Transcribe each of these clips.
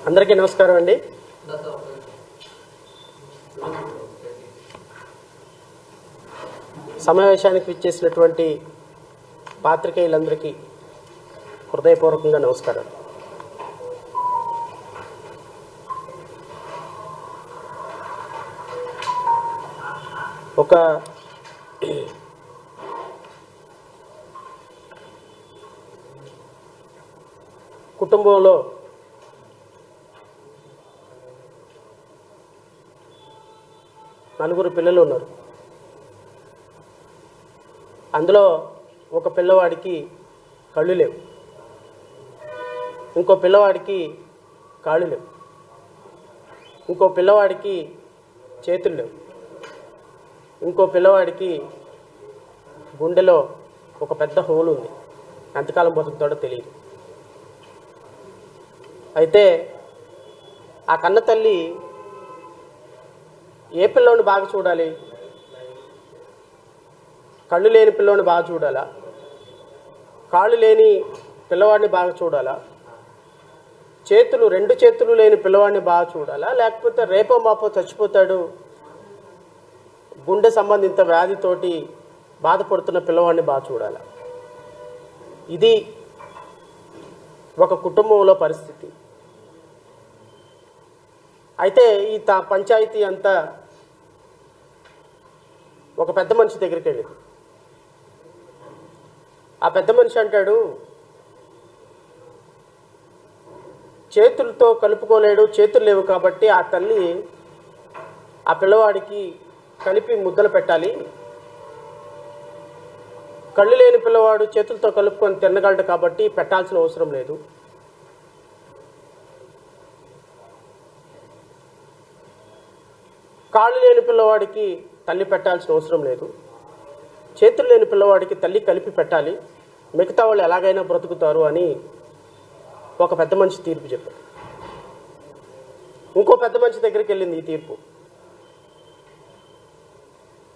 అందరికీ నమస్కారం అండి. సమావేశానికి విచ్చేసినటువంటి పాత్రికేయులందరికీ హృదయపూర్వకంగా నమస్కారం. ఒక కుటుంబంలో నలుగురు పిల్లలు ఉన్నారు. అందులో ఒక పిల్లవాడికి కళ్ళు లేవు, ఇంకో పిల్లవాడికి కాళ్ళు లేవు, ఇంకో పిల్లవాడికి చేతులు లేవు, ఇంకో పిల్లవాడికి గుండెలో ఒక పెద్ద హోల్ ఉంది. ఎంతకాలం బతుకుతాడో తెలియదు. అయితే ఆ కన్న తల్లి ఏ పిల్లోని బాగా చూడాలి? కళ్ళు లేని పిల్లోని బాగా చూడాలా, కాళ్ళు లేని పిల్లవాడిని బాగా చూడాలా, రెండు చేతులు లేని పిల్లవాడిని బాగా చూడాలా, లేకపోతే రేపో మాపో చచ్చిపోతాడు గుండె సంబంధిత వ్యాధితోటి బాధపడుతున్న పిల్లవాడిని బాగా చూడాలా? ఇది ఒక కుటుంబంలో పరిస్థితి. అయితే ఈ పంచాయతీ అంతా ఒక పెద్ద మనిషి దగ్గరికి వెళ్ళింది. ఆ పెద్ద మనిషి అంటాడు, చేతులతో కలుపుకోలేడు, చేతులు లేవు కాబట్టి ఆ తల్లి ఆ పిల్లవాడికి కలిపి ముద్దలు పెట్టాలి. కళ్ళు లేని పిల్లవాడు చేతులతో కలుపుకొని తినగలడు కాబట్టి పెట్టాల్సిన అవసరం లేదు. కాళ్ళు లేని పిల్లవాడికి తల్లి పెట్టాల్సిన అవసరం లేదు. చేతులు లేని పిల్లవాడికి తల్లి కలిపి పెట్టాలి, మిగతా వాళ్ళు ఎలాగైనా బ్రతుకుతారు అని ఒక పెద్ద మనిషి తీర్పు చెప్పారు. ఇంకో పెద్ద మనిషి దగ్గరికి వెళ్ళింది ఈ తీర్పు.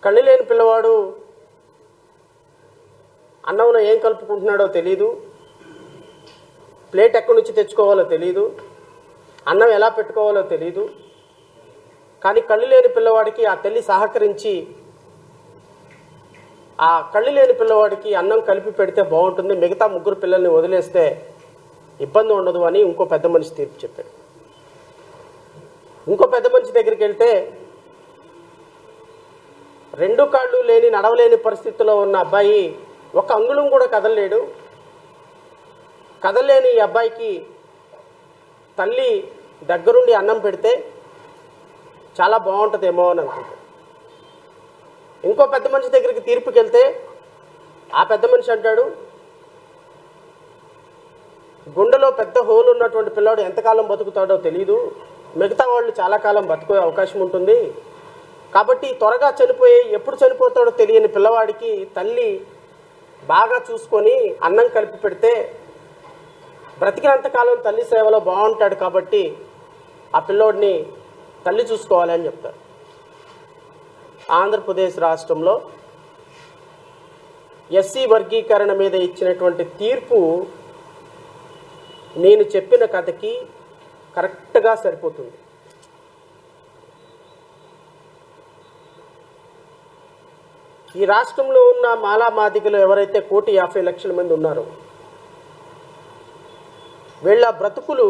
కళ్ళు లేని పిల్లవాడు అన్నంలో ఏం కలుపుకుంటున్నాడో తెలీదు, ప్లేట్ ఎక్కడి నుంచి తెచ్చుకోవాలో తెలీదు, అన్నం ఎలా పెట్టుకోవాలో తెలీదు. కానీ కళ్ళు లేని పిల్లవాడికి ఆ తల్లి సహకరించి ఆ కళ్ళు లేని పిల్లవాడికి అన్నం కలిపి పెడితే బాగుంటుంది, మిగతా ముగ్గురు పిల్లల్ని వదిలేస్తే ఇబ్బంది ఉండదు అని ఇంకో పెద్ద మనిషి తీర్పు చెప్పాడు. ఇంకో పెద్ద మనిషి దగ్గరికి వెళ్తే రెండు కాళ్ళు లేని నడవలేని పరిస్థితిలో ఉన్న అబ్బాయి ఒక అంగుళం కూడా కదలలేడు. కదలలేని ఈ అబ్బాయికి తల్లి దగ్గరుండి అన్నం పెడితే చాలా బాగుంటుందేమో అని అనుకుంటాడు. ఇంకో పెద్ద మనిషి దగ్గరికి తీర్పుకి వెళ్తే ఆ పెద్ద మనిషి అంటాడు, గుండెలో పెద్ద హోల్ ఉన్నటువంటి పిల్లాడు ఎంతకాలం బతుకుతాడో తెలీదు, మిగతా వాళ్ళు చాలా కాలం బతుకే అవకాశం ఉంటుంది కాబట్టి త్వరగా చనిపోయి ఎప్పుడు చనిపోతాడో తెలియని పిల్లవాడికి తల్లి బాగా చూసుకొని అన్నం కలిపి పెడితే బ్రతికినంతకాలం తల్లి సేవలో బాగుంటాడు కాబట్టి ఆ పిల్లోడిని తల్లి చూసుకోవాలి అని చెప్తారు. ఆంధ్రప్రదేశ్ రాష్ట్రంలో ఎస్సీ వర్గీకరణ మీద ఇచ్చినటువంటి తీర్పు నేను చెప్పిన కథకి కరెక్ట్గా సరిపోతుంది. ఈ రాష్ట్రంలో ఉన్న మాలా మాదిగలు ఎవరైతే 1,50,00,000 మంది ఉన్నారో వీళ్ళ బ్రతుకులు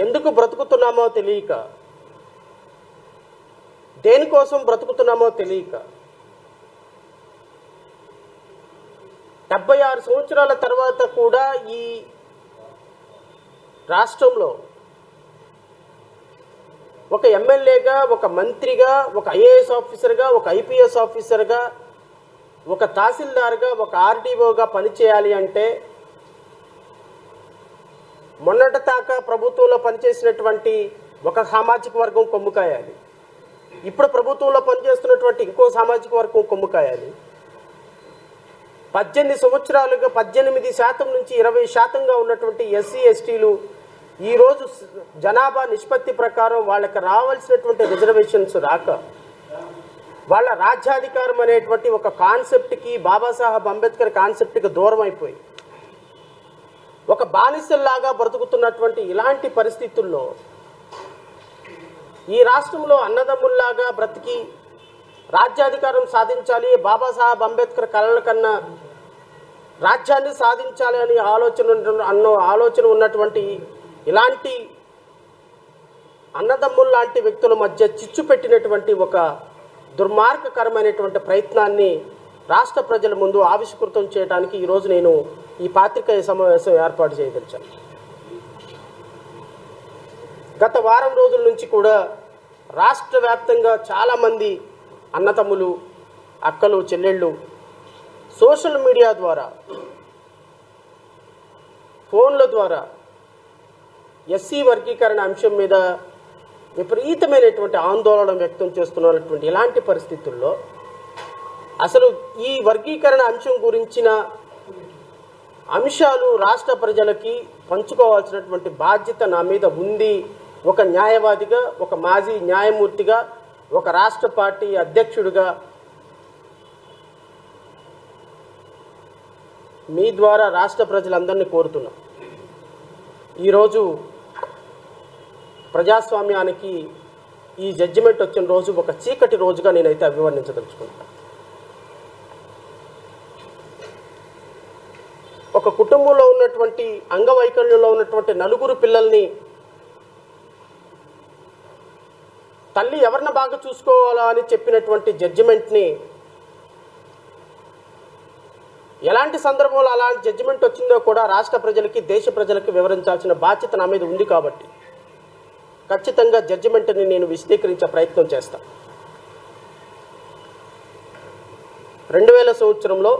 ఎందుకు బ్రతుకుతున్నామో తెలియక, దేనికోసం బ్రతుకుతున్నామో తెలియక 76 సంవత్సరాల తర్వాత కూడా ఈ రాష్ట్రంలో ఒక ఎమ్మెల్యేగా, ఒక మంత్రిగా, ఒక ఐఏఎస్ ఆఫీసర్గా, ఒక ఐపీఎస్ ఆఫీసర్గా, ఒక తహసీల్దార్గా, ఒక ఆర్డీఓగా పనిచేయాలి అంటే మొన్నటి దాకా ప్రభుత్వంలో పనిచేసినటువంటి ఒక సామాజిక వర్గం కొమ్ము కాయాలి, ఇప్పుడు ప్రభుత్వంలో పనిచేస్తున్నటువంటి ఇంకో సామాజిక వర్గం కొమ్ము కాయాలి. 18 సంవత్సరాలుగా 18% నుంచి 20%గా ఉన్నటువంటి ఎస్సీ ఎస్టీలు ఈరోజు జనాభా నిష్పత్తి ప్రకారం వాళ్ళకి రావాల్సినటువంటి రిజర్వేషన్స్ రాక వాళ్ళ రాజ్యాధికారం అనేటువంటి ఒక కాన్సెప్ట్కి, బాబాసాహెబ్ అంబేద్కర్ కాన్సెప్ట్కి దూరం అయిపోయి ఒక బానిసల్లాగా బ్రతుకుతున్నటువంటి ఇలాంటి పరిస్థితుల్లో ఈ రాష్ట్రంలో అన్నదమ్ముల్లాగా బ్రతికి రాజ్యాధికారం సాధించాలి, బాబాసాహెబ్ అంబేద్కర్ కలల కన్నా రాజ్యాన్ని సాధించాలి అని ఆలోచన ఉన్నటువంటి ఇలాంటి అన్నదమ్ముల లాంటి వ్యక్తుల మధ్య చిచ్చు పెట్టినటువంటి ఒక దుర్మార్గకరమైనటువంటి ప్రయత్నాన్ని రాష్ట్ర ప్రజల ముందు ఆవిష్కృతం చేయడానికి ఈరోజు నేను ఈ పాత్రికేయ సమావేశం ఏర్పాటు చేయదలిచాను. గత వారం రోజుల నుంచి కూడా రాష్ట్ర వ్యాప్తంగా చాలామంది అన్నతమ్ములు, అక్కలు, చెల్లెళ్ళు సోషల్ మీడియా ద్వారా, ఫోన్ల ద్వారా ఎస్సీ వర్గీకరణ అంశం మీద విపరీతమైనటువంటి ఆందోళన వ్యక్తం చేస్తున్నటువంటి ఇలాంటి పరిస్థితుల్లో అసలు ఈ వర్గీకరణ అంశం గురించిన అంశాలు రాష్ట్ర ప్రజలకి పంచుకోవాల్సినటువంటి బాధ్యత నా మీద ఉంది. ఒక న్యాయవాదిగా, ఒక మాజీ న్యాయమూర్తిగా, ఒక రాష్ట్ర పార్టీ అధ్యక్షుడిగా మీ ద్వారా రాష్ట్ర ప్రజలందరినీ కోరుతున్నాం. ఈరోజు ప్రజాస్వామ్యానికి ఈ జడ్జిమెంట్ వచ్చిన రోజు ఒక చీకటి రోజుగా నేనైతే అభివర్ణించదలుచుకుంటాను. ఒక కుటుంబంలో ఉన్నటువంటి అంగవైకల్యంలో ఉన్నటువంటి నలుగురు పిల్లల్ని తల్లి ఎవరిని బాగా చూసుకోవాలా అని చెప్పినటువంటి జడ్జిమెంట్ని ఎలాంటి సందర్భంలో అలాంటి జడ్జిమెంట్ వచ్చిందో కూడా రాష్ట్ర ప్రజలకి, దేశ ప్రజలకి వివరించాల్సిన బాధ్యత నా మీద ఉంది. కాబట్టి ఖచ్చితంగా జడ్జిమెంట్ని నేను విశదీకరించే ప్రయత్నం చేస్తాను. 2000 సంవత్సరంలో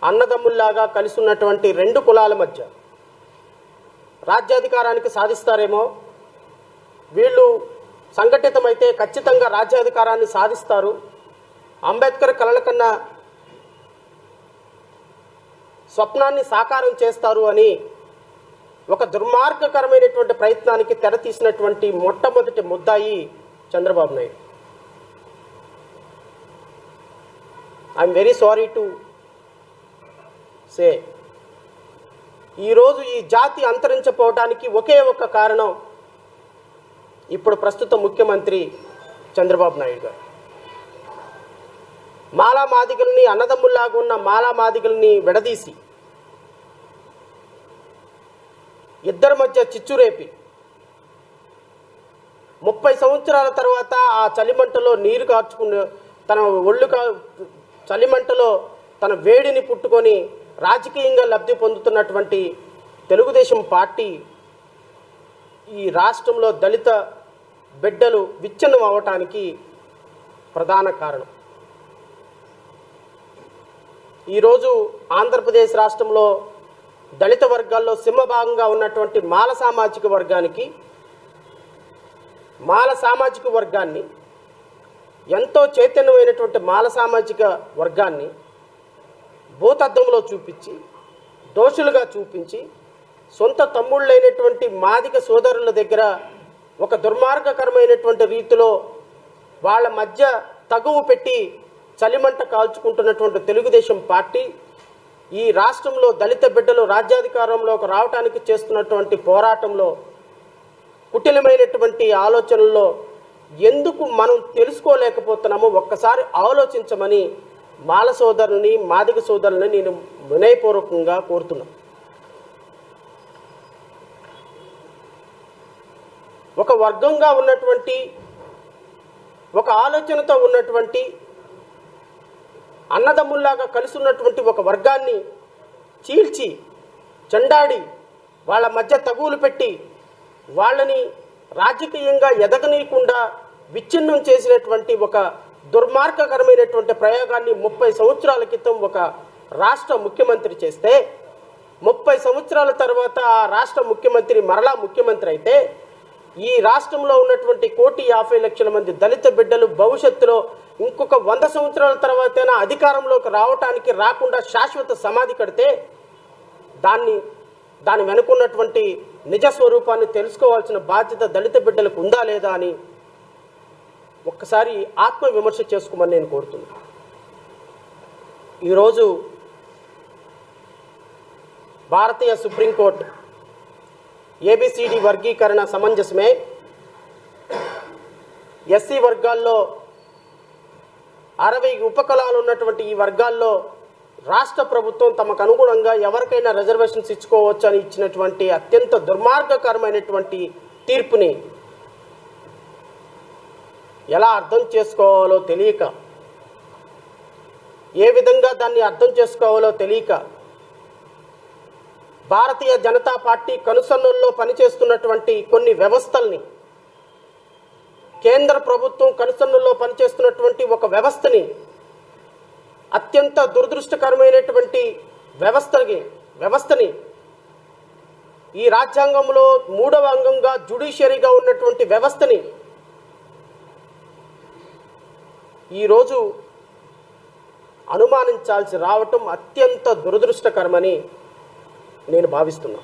అన్నదమ్ముల్లాగా కలిసి ఉన్నటువంటి రెండు కులాల మధ్య రాజ్యాధికారానికి సాధిస్తారేమో, వీళ్ళు సంఘటితమైతే ఖచ్చితంగా రాజ్యాధికారాన్ని సాధిస్తారు, అంబేద్కర్ కలల కన్నా స్వప్నాన్ని సాకారం చేస్తారు అని ఒక దుర్మార్గకరమైనటువంటి ప్రయత్నానికి తెరతీసినటువంటి మొట్టమొదటి ముద్దాయి Chandrababu Naidu. I'm very sorry to say, ఈరోజు ఈ జాతి అంతరించిపోవడానికి ఒకే ఒక కారణం ఇప్పుడు ప్రస్తుత ముఖ్యమంత్రి చంద్రబాబు నాయుడు గారు. మాలా మాదిగల్ని, అన్నదమ్ముల్లాగా ఉన్న మాలా మాదిగల్ని విడదీసి ఇద్దరి మధ్య చిచ్చురేపి 30 సంవత్సరాల తర్వాత ఆ చలిమంటలో నీరు కార్చుకుని తన చలిమంటలో తన వేడిని పుట్టుకొని రాజకీయంగా లబ్ధి పొందుతున్నటువంటి తెలుగుదేశం పార్టీ ఈ రాష్ట్రంలో దళిత బిడ్డలు విచ్ఛిన్నం అవ్వటానికి ప్రధాన కారణం. ఈరోజు ఆంధ్రప్రదేశ్ రాష్ట్రంలో దళిత వర్గాల్లో సింహభాగంగా ఉన్నటువంటి మాల సామాజిక వర్గాన్ని, ఎంతో చైతన్యమైనటువంటి మాల సామాజిక వర్గాన్ని భూతద్దంలో చూపించి, దోషులుగా చూపించి, సొంత తమ్ముళ్ళైనటువంటి మాదిగ సోదరుల దగ్గర ఒక దుర్మార్గకరమైనటువంటి రీతిలో వాళ్ళ మధ్య తగువు పెట్టి చలిమంట కాల్చుకుంటున్నటువంటి తెలుగుదేశం పార్టీ ఈ రాష్ట్రంలో దళిత బిడ్డలు రాజ్యాధికారంలోకి రావడానికి చేస్తున్నటువంటి పోరాటంలో, కుటిలమైనటువంటి ఆలోచనల్లో ఎందుకు మనం తెలుసుకోలేకపోతున్నామో ఒక్కసారి ఆలోచించమని మాల సోదరుని, మాదిగ సోదరుని నేను వినయపూర్వకంగా కోరుతున్నాను. ఒక వర్గంగా ఉన్నటువంటి, ఒక ఆలోచనతో ఉన్నటువంటి, అన్నదమ్ముల్లాగా కలిసి ఉన్నటువంటి ఒక వర్గాన్ని చీల్చి చెండాడి వాళ్ళ మధ్య తగువులు పెట్టి వాళ్ళని రాజకీయంగా ఎదగనీయకుండా విచ్ఛిన్నం చేసినటువంటి ఒక దుర్మార్గకరమైనటువంటి ప్రయోగాన్ని 30 సంవత్సరాల క్రితం ఒక రాష్ట్ర ముఖ్యమంత్రి చేస్తే, 30 సంవత్సరాల తర్వాత ఆ రాష్ట్ర ముఖ్యమంత్రి మరలా ముఖ్యమంత్రి అయితే ఈ రాష్ట్రంలో ఉన్నటువంటి 1,50,00,000 మంది దళిత బిడ్డలు భవిష్యత్తులో ఇంకొక 100 సంవత్సరాల తర్వాతైనా అధికారంలోకి రాకుండా శాశ్వత సమాధి కడితే దాని వెనుకున్నటువంటి నిజస్వరూపాన్ని తెలుసుకోవాల్సిన బాధ్యత దళిత బిడ్డలకు ఉందా లేదా అని ఒక్కసారి ఆత్మవిమర్శ చేసుకోమని నేను కోరుతున్నాను. ఈరోజు భారతీయ సుప్రీంకోర్టు ఏబిసిడి వర్గీకరణ సమంజసమే. ఎస్సీ వర్గాల్లో 60 ఉపకులాలు ఉన్నటువంటి ఈ వర్గాల్లో రాష్ట్ర ప్రభుత్వం తమకు అనుగుణంగా ఎవరికైనా రిజర్వేషన్స్ ఇచ్చుకోవచ్చు అని ఇచ్చినటువంటి అత్యంత దుర్మార్గకరమైనటువంటి తీర్పుని ఎలా అర్థం చేసుకోవాలో తెలియక, ఏ విధంగా దాన్ని అర్థం చేసుకోవాలో తెలియక భారతీయ జనతా పార్టీ కనుసన్నల్లో పనిచేస్తున్నటువంటి కొన్ని వ్యవస్థల్ని, కేంద్ర ప్రభుత్వం కనుసన్నల్లో పనిచేస్తున్నటువంటి ఒక వ్యవస్థని, అత్యంత దురదృష్టకరమైనటువంటి వ్యవస్థని ఈ రాజ్యాంగంలో 3వ అంగంగా జ్యుడిషియరీగా ఉన్నటువంటి వ్యవస్థని ఈరోజు అనుమానించాల్సి రావటం అత్యంత దురదృష్టకరమని నేను భావిస్తున్నా.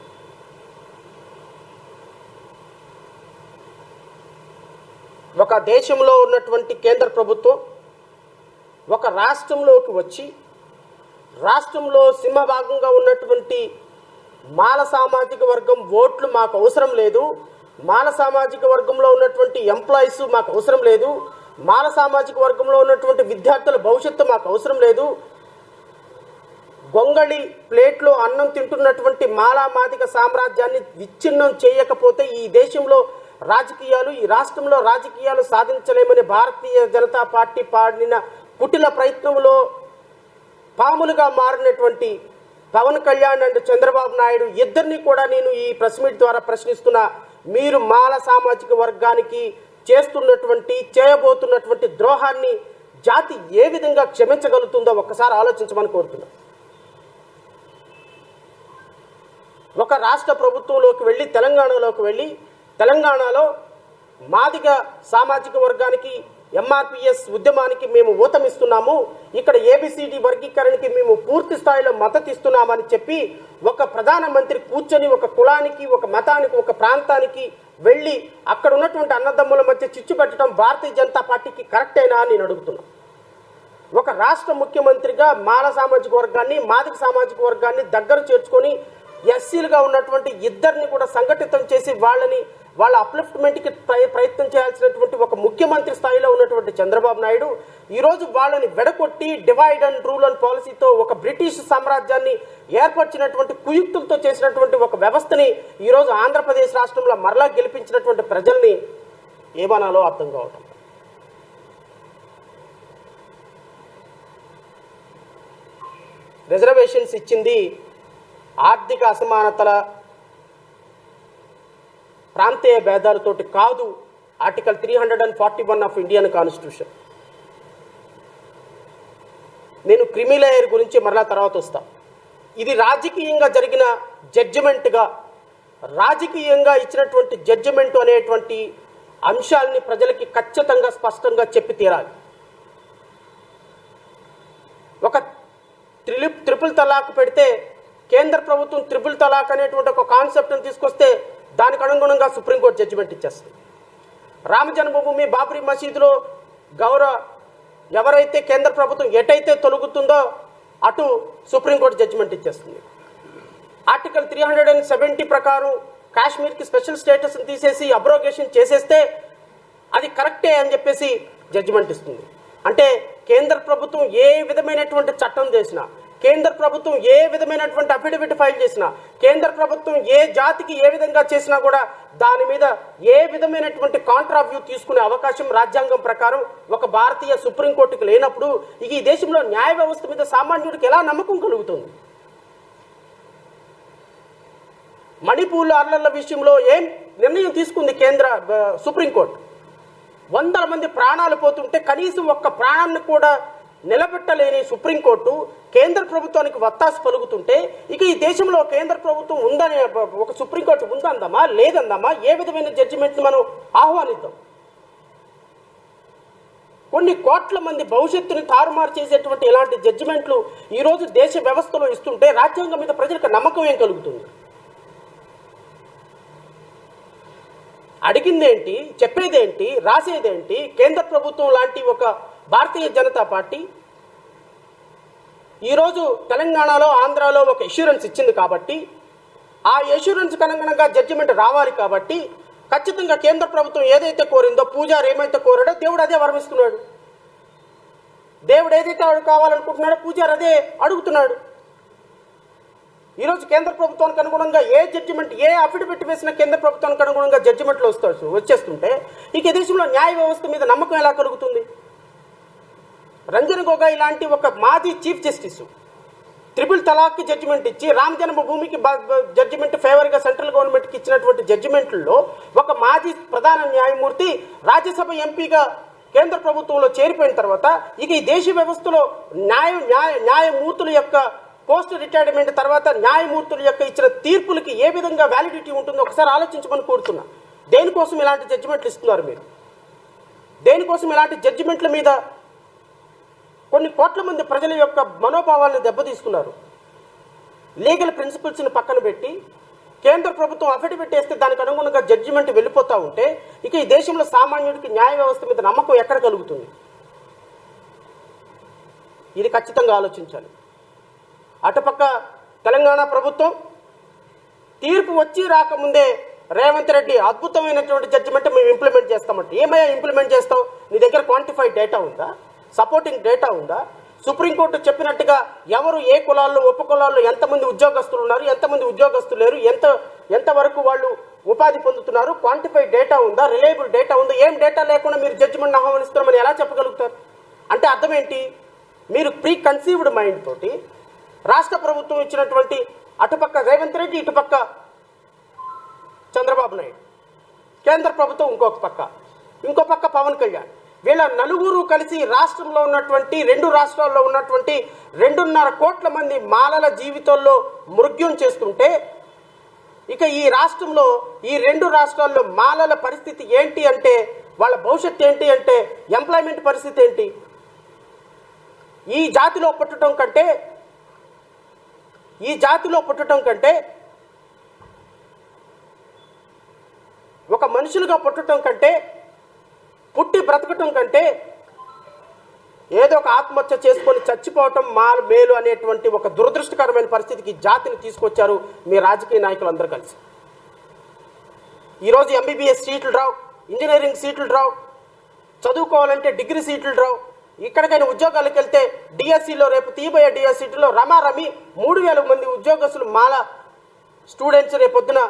ఒక దేశంలో ఉన్నటువంటి కేంద్ర ప్రభుత్వం ఒక రాష్ట్రంలోకి వచ్చి రాష్ట్రంలో సింహభాగంగా ఉన్నటువంటి మాల సామాజిక వర్గం ఓట్లు మాకు అవసరం లేదు, మాల సామాజిక వర్గంలో ఉన్నటువంటి ఎంప్లాయీస్ మాకు అవసరం లేదు, మాల సామాజిక వర్గంలో ఉన్నటువంటి విద్యార్థుల భవిష్యత్తు మాకు అవసరం లేదు, గొంగళి ప్లేట్లో అన్నం తింటున్నటువంటి మాలామాదిక సామ్రాజ్యాన్ని విచ్ఛిన్నం చేయకపోతే ఈ దేశంలో రాజకీయాలు, ఈ రాష్ట్రంలో రాజకీయాలు సాధించలేమని భారతీయ జనతా పార్టీ పాడిన కుటిల ప్రయత్నంలో పాములుగా మారినటువంటి పవన్ కళ్యాణ్ అండ్ చంద్రబాబు నాయుడు ఇద్దరిని కూడా నేను ఈ ప్రెస్ మీట్ ద్వారా ప్రశ్నిస్తున్నా. మీరు మాల సామాజిక వర్గానికి చేయబోతున్నటువంటి ద్రోహాన్ని జాతి ఏ విధంగా క్షమించగలుగుతుందో ఒక్కసారి ఆలోచించమని కోరుతున్నా. ఒక రాష్ట్ర ప్రభుత్వంలోకి వెళ్ళి తెలంగాణలో మాదిగ సామాజిక వర్గానికి ఎంఆర్పిఎస్ ఉద్యమానికి మేము ఊతమిస్తున్నాము, ఇక్కడ ఏబిసిడి వర్గీకరణకి మేము పూర్తి స్థాయిలో మద్దతు ఇస్తున్నామని చెప్పి ఒక ప్రధానమంత్రి కూర్చొని ఒక కులానికి, ఒక మతానికి, ఒక ప్రాంతానికి వెళ్ళి అక్కడ ఉన్నటువంటి అన్నదమ్ముల మధ్య చిచ్చు పెట్టడం భారతీయ జనతా పార్టీకి కరెక్టేనా అని నేను అడుగుతున్నా. ఒక రాష్ట్ర ముఖ్యమంత్రిగా మాల సామాజిక వర్గాన్ని, మాదిగ సామాజిక వర్గాన్ని దగ్గర చేర్చుకొని ఎస్సీలుగా ఉన్నటువంటి ఇద్దరిని కూడా సంఘటితం చేసి వాళ్ళ అప్లిఫ్ట్మెంట్కి ప్రయత్నం చేయాల్సినటువంటి ఒక ముఖ్యమంత్రి స్థాయిలో ఉన్నటువంటి చంద్రబాబు నాయుడు ఈరోజు వాళ్ళని వెడకొట్టి డివైడ్ అండ్ రూల్ అండ్ పాలసీతో ఒక బ్రిటిష్ సామ్రాజ్యాన్ని ఏర్పరిచినటువంటి కుయుక్తులతో చేసినటువంటి ఒక వ్యవస్థని ఈరోజు ఆంధ్రప్రదేశ్ రాష్ట్రంలో మరలా గెలిపించినటువంటి ప్రజల్ని ఏమనాలో అర్థం కావటం. రిజర్వేషన్స్ ఇచ్చింది ఆర్థిక అసమానతల, ప్రాంతీయ భేదాలతోటి కాదు. Article 341 of Indian constitution. నేను క్రిమిలేయర్ గురించి మరలా తర్వాత వస్తా. ఇది రాజకీయంగా జరిగిన జడ్జిమెంట్గా, రాజకీయంగా ఇచ్చినటువంటి జడ్జిమెంట్ అనేటువంటి అంశాలని ప్రజలకి ఖచ్చితంగా స్పష్టంగా చెప్పి తీరాలి. ఒక ట్రిపుల్ తలాక్ పెడితే కేంద్ర ప్రభుత్వం ట్రిపుల్ తలాక్ అనేటువంటి ఒక కాన్సెప్ట్ని తీసుకొస్తే దానికి అనుగుణంగా సుప్రీంకోర్టు జడ్జిమెంట్ ఇచ్చేస్తుంది. రామ జన్మభూమి బాబ్రీ మసీదులో ఎవరైతే కేంద్ర ప్రభుత్వం ఎటైతే తొలగుతుందో అటు సుప్రీంకోర్టు జడ్జిమెంట్ ఇచ్చేస్తుంది. ఆర్టికల్ 370 ప్రకారం కాశ్మీర్కి స్పెషల్ స్టేటస్ని తీసేసి అబ్రోగేషన్ చేసేస్తే అది కరెక్టే అని చెప్పేసి జడ్జిమెంట్ ఇస్తుంది. అంటే కేంద్ర ప్రభుత్వం ఏ విధమైనటువంటి చట్టం చేసినా, కేంద్ర ప్రభుత్వం ఏ విధమైనటువంటి అఫిడవిట్ ఫైల్ చేసినా, కేంద్ర ప్రభుత్వం ఏ జాతికి ఏ విధంగా చేసినా కూడా దాని మీద ఏ విధమైనటువంటి కాంట్రా వ్యూ తీసుకునే అవకాశం రాజ్యాంగం ప్రకారం ఒక భారతీయ సుప్రీంకోర్టుకి లేనప్పుడు ఈ దేశంలో న్యాయ వ్యవస్థ మీద సామాన్యుడికి ఎలా నమ్మకం కలుగుతుంది? మణిపూర్ అర్లర్ల విషయంలో ఏం నిర్ణయం తీసుకుంది సుప్రీంకోర్టు? 100 మంది ప్రాణాలు పోతుంటే కనీసం ఒక్క ప్రాణాన్ని కూడా నిలబెట్టలేని సుప్రీంకోర్టు కేంద్ర ప్రభుత్వానికి వత్తాసు పలుకుతుంటే ఇక ఈ దేశంలో కేంద్ర ప్రభుత్వం ఉందని ఒక సుప్రీంకోర్టు ఉందందామా లేదందామా? ఏ విధమైన జడ్జిమెంట్ని మనం ఆహ్వానిద్దాం? కొన్ని కోట్ల మంది భవిష్యత్తుని తారుమారు చేసేటువంటి ఇలాంటి జడ్జిమెంట్లు ఈరోజు దేశ వ్యవస్థలో ఇస్తుంటే రాజ్యాంగం మీద ప్రజలకు నమ్మకం ఏం కలుగుతుంది? అడిగిందేంటి, చెప్పేదేంటి, రాసేదేంటి? కేంద్ర ప్రభుత్వం లాంటి ఒక భారతీయ జనతా పార్టీ ఈరోజు తెలంగాణలో ఆంధ్రాలో ఒక ఎష్యూరెన్స్ ఇచ్చింది కాబట్టి ఆ ఎష్యూరెన్స్కి అనుగుణంగా జడ్జిమెంట్ రావాలి కాబట్టి ఖచ్చితంగా కేంద్ర ప్రభుత్వం ఏదైతే కోరిందో పూజారి ఏమైతే కోరాడో దేవుడు అదే వరమిస్తున్నాడు. దేవుడు ఏదైతే కావాలనుకుంటున్నాడో పూజారి అదే అడుగుతున్నాడు. ఈరోజు కేంద్ర ప్రభుత్వానికి అనుగుణంగా ఏ జడ్జిమెంట్, ఏ అఫిడవిట్ వేసిన కేంద్ర ప్రభుత్వానికి అనుగుణంగా జడ్జిమెంట్లు వచ్చేస్తుంటే ఇక దేశంలో న్యాయ వ్యవస్థ మీద నమ్మకం ఎలా కలుగుతుంది? రంజన్ గొగోయ్ లాంటి ఒక మాజీ చీఫ్ జస్టిస్ ట్రిపుల్ తలాక్కి జడ్జిమెంట్ ఇచ్చి రామ జన్మభూమికి జడ్జిమెంట్ ఫేవర్గా సెంట్రల్ గవర్నమెంట్కి ఇచ్చినటువంటి జడ్జిమెంట్లలో ఒక మాజీ ప్రధాన న్యాయమూర్తి రాజ్యసభ ఎంపీగా కేంద్ర ప్రభుత్వంలో చేరిపోయిన తర్వాత ఇక ఈ దేశ వ్యవస్థలో న్యాయమూర్తుల యొక్క పోస్ట్ రిటైర్మెంట్ తర్వాత న్యాయమూర్తుల యొక్క ఇచ్చిన తీర్పులకి ఏ విధంగా వ్యాలిడిటీ ఉంటుందో ఒకసారి ఆలోచించమని కోరుతున్నా. దేనికోసం ఇలాంటి జడ్జిమెంట్లు ఇస్తున్నారు మీరు? దేనికోసం ఇలాంటి జడ్జిమెంట్ల మీద కొన్ని కోట్ల మంది ప్రజల యొక్క మనోభావాలను దెబ్బతీస్తున్నారు? లీగల్ ప్రిన్సిపల్స్ని పక్కన పెట్టి కేంద్ర ప్రభుత్వం అఫిడవిట్ వేస్తే దానికి అనుగుణంగా జడ్జిమెంట్ వెళ్ళిపోతూ ఉంటే ఇక ఈ దేశంలో సామాన్యుడికి న్యాయ వ్యవస్థ మీద నమ్మకం ఎక్కడ కలుగుతుంది? ఇది ఖచ్చితంగా ఆలోచించాలి. అటుపక్క తెలంగాణ ప్రభుత్వం తీర్పు వచ్చి రాకముందే రేవంత్ రెడ్డి అద్భుతమైనటువంటి జడ్జిమెంట్ మేము ఇంప్లిమెంట్ చేస్తామంటే ఏమయ్యా ఇంప్లిమెంట్ చేస్తావు? నీ దగ్గర క్వాంటిఫైడ్ డేటా ఉందా? సపోర్టింగ్ డేటా ఉందా? సుప్రీంకోర్టు చెప్పినట్టుగా ఎవరు ఏ కులాల్లో ఉప కులాల్లో ఎంతమంది ఉద్యోగస్తులు ఉన్నారు, ఎంతమంది ఉద్యోగస్తులు లేరు, ఎంతవరకు వాళ్ళు ఉపాధి పొందుతున్నారు, క్వాంటిఫైడ్ డేటా ఉందా, రిలయబుల్ డేటా ఉందా? ఏం డేటా లేకుండా మీరు జడ్జిమెంట్ ఆహ్వానిస్తున్నామని ఎలా చెప్పగలుగుతారు? అంటే అర్థం ఏంటి? మీరు ప్రీ కన్సీవ్డ్ మైండ్ తోటి రాష్ట్ర ప్రభుత్వం ఇచ్చినటువంటి అటుపక్క రేవంత్ రెడ్డి, ఇటుపక్క చంద్రబాబు నాయుడు, కేంద్ర ప్రభుత్వం ఇంకో పక్క పవన్ కళ్యాణ్, వీళ్ళ నలుగురు కలిసి రాష్ట్రంలో ఉన్నటువంటి 2 రాష్ట్రాల్లో ఉన్నటువంటి 2.5 కోట్ల మంది మాలల జీవితాల్లో మృగ్యం చేస్తుంటే ఇక ఈ రాష్ట్రంలో ఈ 2 రాష్ట్రాల్లో మాలల పరిస్థితి ఏంటి అంటే, వాళ్ళ భవిష్యత్తు ఏంటి అంటే, ఎంప్లాయ్మెంట్ పరిస్థితి ఏంటి? ఈ జాతిలో పుట్టడం కంటే ఒక మనుషులుగా పుట్టడం కంటే పుట్టి బ్రతకటం కంటే ఏదో ఒక ఆత్మహత్య చేసుకొని చచ్చిపోవటం మేలు అనేటువంటి ఒక దురదృష్టకరమైన పరిస్థితికి జాతిని తీసుకొచ్చారు మీ రాజకీయ నాయకులందరూ కలిసి. ఈరోజు ఎంబీబీఎస్ సీట్లు రావు, ఇంజనీరింగ్ సీట్లు రావు, చదువుకోవాలంటే డిగ్రీ సీట్లు రావు. ఇక్కడికైనా ఉద్యోగాలకు వెళ్తే డిఎస్సిలో రేపు తీయబోయే డిఎస్సిలో రమారమి 3,000 మంది ఉద్యోగస్తులు మాల స్టూడెంట్స్ రేపొద్దున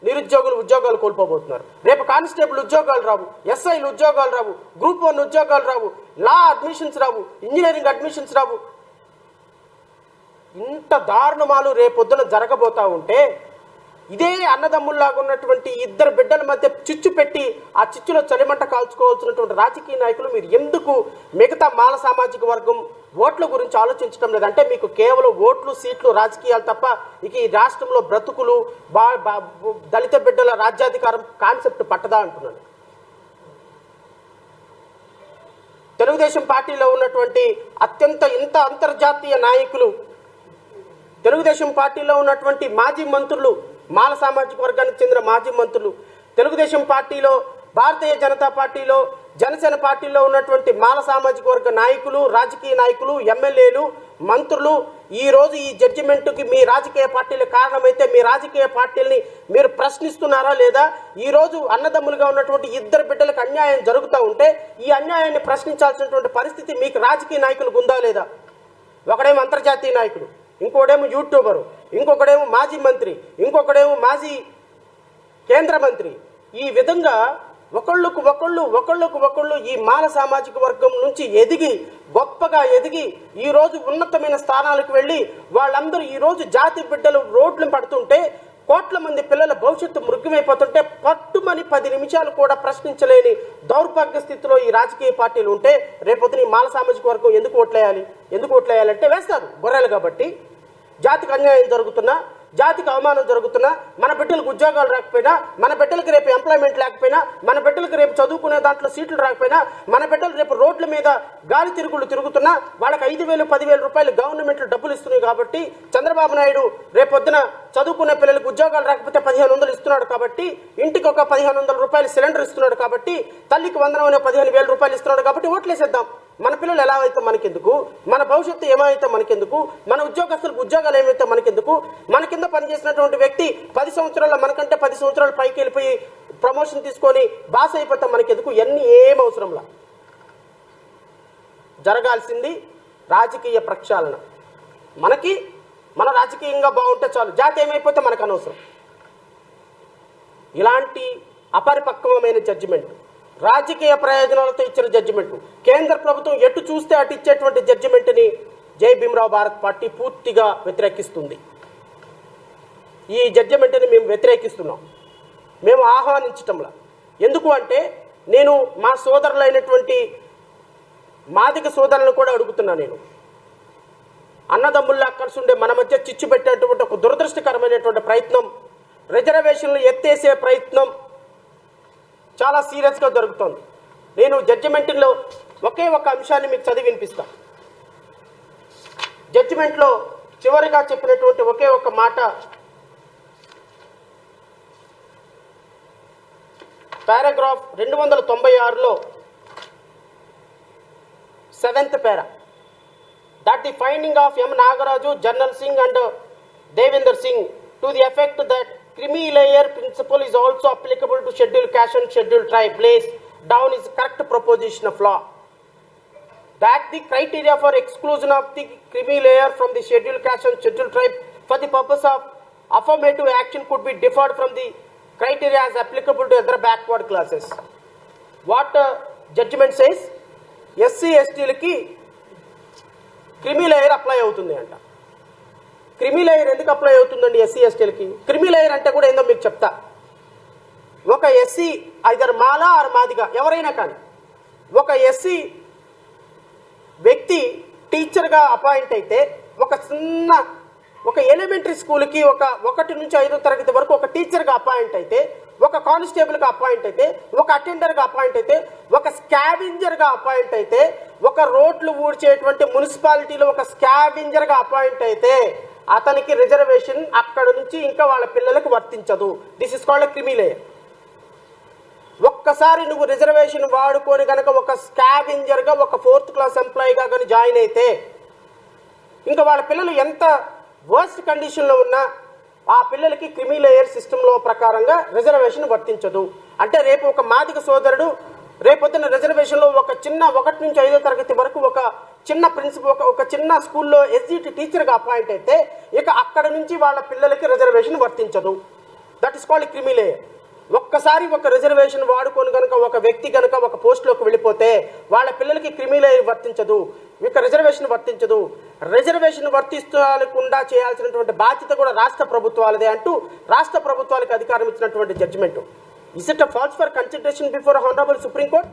నిరుద్యోగులు ఉద్యోగాలు కోల్పోబోతున్నారు. రేపు కానిస్టేబుల్ ఉద్యోగాలు రావు, ఎస్ఐలు ఉద్యోగాలు రావు, గ్రూప్ 1 ఉద్యోగాలు రావు, లా అడ్మిషన్స్ రావు, ఇంజనీరింగ్ అడ్మిషన్స్ రావు. ఇంత దారుణమాలు రేపొద్దున జరగబోతా ఉంటే ఇదే అన్నదమ్ముల్లాగా ఉన్నటువంటి 2 బిడ్డల మధ్య చిచ్చు పెట్టి ఆ చిచ్చులో చలిమంట కాల్చుకోవాల్సినటువంటి రాజకీయ నాయకులు మీరు ఎందుకు మిగతా మాల సామాజిక వర్గం ఓట్ల గురించి ఆలోచించడం లేదంటే మీకు కేవలం ఓట్లు, సీట్లు, రాజకీయాలు తప్ప ఇక ఈ రాష్ట్రంలో బ్రతుకులు, దళిత బిడ్డల రాజ్యాధికారం కాన్సెప్ట్ పట్టదా అంటున్నాను. తెలుగుదేశం పార్టీలో ఉన్నటువంటి ఇంత అంతర్జాతీయ నాయకులు, తెలుగుదేశం పార్టీలో ఉన్నటువంటి మాజీ మంత్రులు, మాల సామాజిక వర్గానికి చెందిన మాజీ మంత్రులు, తెలుగుదేశం పార్టీలో, భారతీయ జనతా పార్టీలో, జనసేన పార్టీలో ఉన్నటువంటి మాల సామాజిక వర్గ నాయకులు, రాజకీయ నాయకులు, ఎమ్మెల్యేలు, మంత్రులు ఈ రోజు ఈ జడ్జిమెంట్కి మీ రాజకీయ పార్టీలు కారణమైతే మీ రాజకీయ పార్టీల్ని మీరు ప్రశ్నిస్తున్నారా లేదా? ఈ రోజు అన్నదమ్ములుగా ఉన్నటువంటి 2 బిడ్డలకు అన్యాయం జరుగుతూ ఉంటే ఈ అన్యాయాన్ని ప్రశ్నించాల్సినటువంటి పరిస్థితి మీకు రాజకీయ నాయకులకు ఉందా లేదా? ఒకడేమో అంతర్జాతీయ నాయకుడు, ఇంకొకడేమో యూట్యూబరు, ఇంకొకడేమో మాజీ మంత్రి, ఇంకొకడేమో మాజీ కేంద్ర మంత్రి. ఈ విధంగా ఒకళ్ళు ఈ మాల సామాజిక వర్గం నుంచి గొప్పగా ఎదిగి ఈ రోజు ఉన్నతమైన స్థానాలకు వెళ్ళి వాళ్ళందరూ ఈ రోజు జాతి బిడ్డలు రోడ్లు పడుతుంటే కోట్ల మంది పిల్లల భవిష్యత్తు మృగ్యమైపోతుంటే పట్టుమని 10 నిమిషాలు కూడా ప్రశ్నించలేని దౌర్భాగ్య స్థితిలో ఈ రాజకీయ పార్టీలు ఉంటే రేపొద్దున ఈ మాల సామాజిక వర్గం ఎందుకు ఓట్లేయాలంటే వేస్తారు గొర్రెలు కాబట్టి. జాతికి అన్యాయం జరుగుతున్నా, జాతికి అవమానం జరుగుతున్నా, మన బిడ్డలకు ఉద్యోగాలు రాకపోయినా, మన బిడ్డలకు రేపు ఎంప్లాయ్మెంట్ లేకపోయినా, మన బిడ్డలకు రేపు చదువుకునే దాంట్లో సీట్లు రాకపోయినా, మన బిడ్డలు రేపు రోడ్ల మీద గాలి తిరుగుతున్నా వాళ్ళకి 5,000, 10,000 రూపాయలు గవర్నమెంట్లు డబ్బులు ఇస్తున్నాయి కాబట్టి, చంద్రబాబు నాయుడు రేపొద్దున చదువుకునే పిల్లలకు ఉద్యోగాలు రాకపోతే 1,500 ఇస్తున్నాడు కాబట్టి, ఇంటికి ఒక 1,500 రూపాయలు సిలిండర్ ఇస్తున్నాడు కాబట్టి, తల్లికి వందనం 15,000 రూపాయలు ఇస్తున్నాడు కాబట్టి ఓట్లేసేద్దాం. మన పిల్లలు ఎలా అయితే మనకెందుకు, మన భవిష్యత్తు ఏమైతే మనకెందుకు, మన ఉద్యోగస్తులకు ఉద్యోగాలు ఏమైతే మనకెందుకు, మన కింద పనిచేసినటువంటి వ్యక్తి 10 సంవత్సరాల్లో మనకంటే 10 సంవత్సరాలు పైకి వెళ్ళిపోయి ప్రమోషన్ తీసుకొని బాస్ అయిపోతే మనకెందుకు, ఇవన్నీ ఏం అవసరంలా. జరగాల్సింది రాజకీయ ప్రక్షాళన. మన రాజకీయంగా బాగుంటే చాలు, జాతి ఏమైపోతే మనకు అనవసరం. ఇలాంటి అపరిపక్వమైన జడ్జిమెంట్, రాజకీయ ప్రయోజనాలతో ఇచ్చిన జడ్జిమెంట్, కేంద్ర ప్రభుత్వం ఎటు చూస్తే అటు ఇచ్చేటువంటి జడ్జిమెంట్ని జై భీమ్రావ్ భారత్ పార్టీ పూర్తిగా వ్యతిరేకిస్తుంది. ఈ జడ్జిమెంట్ని మేము వ్యతిరేకిస్తున్నాం, మేము ఆహ్వానించటంలా. ఎందుకు అంటే నేను మా సోదరులైనటువంటి మాదిగ సోదరులను కూడా అడుగుతున్నా. నేను అన్నదమ్ముల్లా కలిసి ఉండే మన మధ్య చిచ్చు పెట్టేటువంటి ఒక దురదృష్టకరమైనటువంటి ప్రయత్నం, రిజర్వేషన్లు ఎత్తేసే ప్రయత్నం చాలా సీరియస్గా జరుగుతోంది. నేను జడ్జిమెంట్లో ఒకే ఒక అంశాన్ని మీకు చదివి వినిపిస్తాను. జడ్జిమెంట్లో చివరిగా చెప్పినటువంటి ఒకే ఒక మాట, paragraph 296లో 7th para, that the finding of M. Nagaraju, Jarnal Singh and Devinder Singh to the effect that creamy layer principle is also applicable to scheduled caste and scheduled tribe lays down is correct proposition of law. That the criteria for exclusion of the creamy layer from the scheduled caste and scheduled tribe for the purpose of affirmative action could be differed from the criteria as applicable to other backward classes. What judgment says? SC ఎస్టీలకి creamy layer apply అవుతుంది అంట. Creamy layer ఎందుకు apply అవుతుందండి SC ఎస్టీలకి? Creamy layer అంటే కూడా ఏందో మీకు చెప్తా. ఒక SC either Mala or Madiga ఎవరైనా కానీ ఒక ఎస్సీ వ్యక్తి టీచర్గా అపాయింట్ అయితే, ఒక ఎలిమెంటరీ స్కూల్కి 1 నుంచి 5వ తరగతి వరకు ఒక టీచర్గా అపాయింట్ అయితే, ఒక కానిస్టేబుల్గా అపాయింట్ అయితే, ఒక అటెండర్గా అపాయింట్ అయితే, ఒక స్కావెంజర్గా అపాయింట్ అయితే, ఒక రోడ్లు ఊడ్చేటువంటి మున్సిపాలిటీలో ఒక స్కావెంజర్గా అపాయింట్ అయితే అతనికి రిజర్వేషన్ అక్కడ నుంచి ఇంకా వాళ్ళ పిల్లలకు వర్తించదు. This is called creamy layer. ఒక్కసారి నువ్వు రిజర్వేషన్ వాడుకొని కనుక ఒక స్కావెంజర్గా, ఒక 4th క్లాస్ ఎంప్లాయీగా కానీ జాయిన్ అయితే ఇంకా వాళ్ళ పిల్లలు ఎంత వర్స్ట్ కండిషన్లో ఉన్నా ఆ పిల్లలకి క్రిమీ లేయర్ సిస్టంలో ప్రకారంగా రిజర్వేషన్ వర్తించదు. అంటే రేపు ఒక మాదిగ సోదరుడు రేపొద్దున రిజర్వేషన్లో ఒక చిన్న 1 నుంచి 5వ తరగతి వరకు ఒక చిన్న ప్రిన్సిపల్ ఒక చిన్న స్కూల్లో ఎస్జిటి టీచర్గా అపాయింట్ అయితే ఇక అక్కడ నుంచి వాళ్ళ పిల్లలకి రిజర్వేషన్ వర్తించదు. That is called creamy layer. ఒక్కసారి ఒక రిజర్వేషన్ వాడుకొని కనుక ఒక వ్యక్తి కనుక ఒక పోస్టులోకి వెళ్ళిపోతే వాళ్ళ పిల్లలకి క్రిమీ లేయర్ వర్తించదు, ఇక రిజర్వేషన్ వర్తించదు. రిజర్వేషన్ వర్తించకుండా చేయాల్సినటువంటి బాధ్యత కూడా రాష్ట్ర ప్రభుత్వాలదే అంటూ రాష్ట్ర ప్రభుత్వాలకు అధికారం ఇచ్చినటువంటి judgment. Is it a false for consideration before honourable supreme court?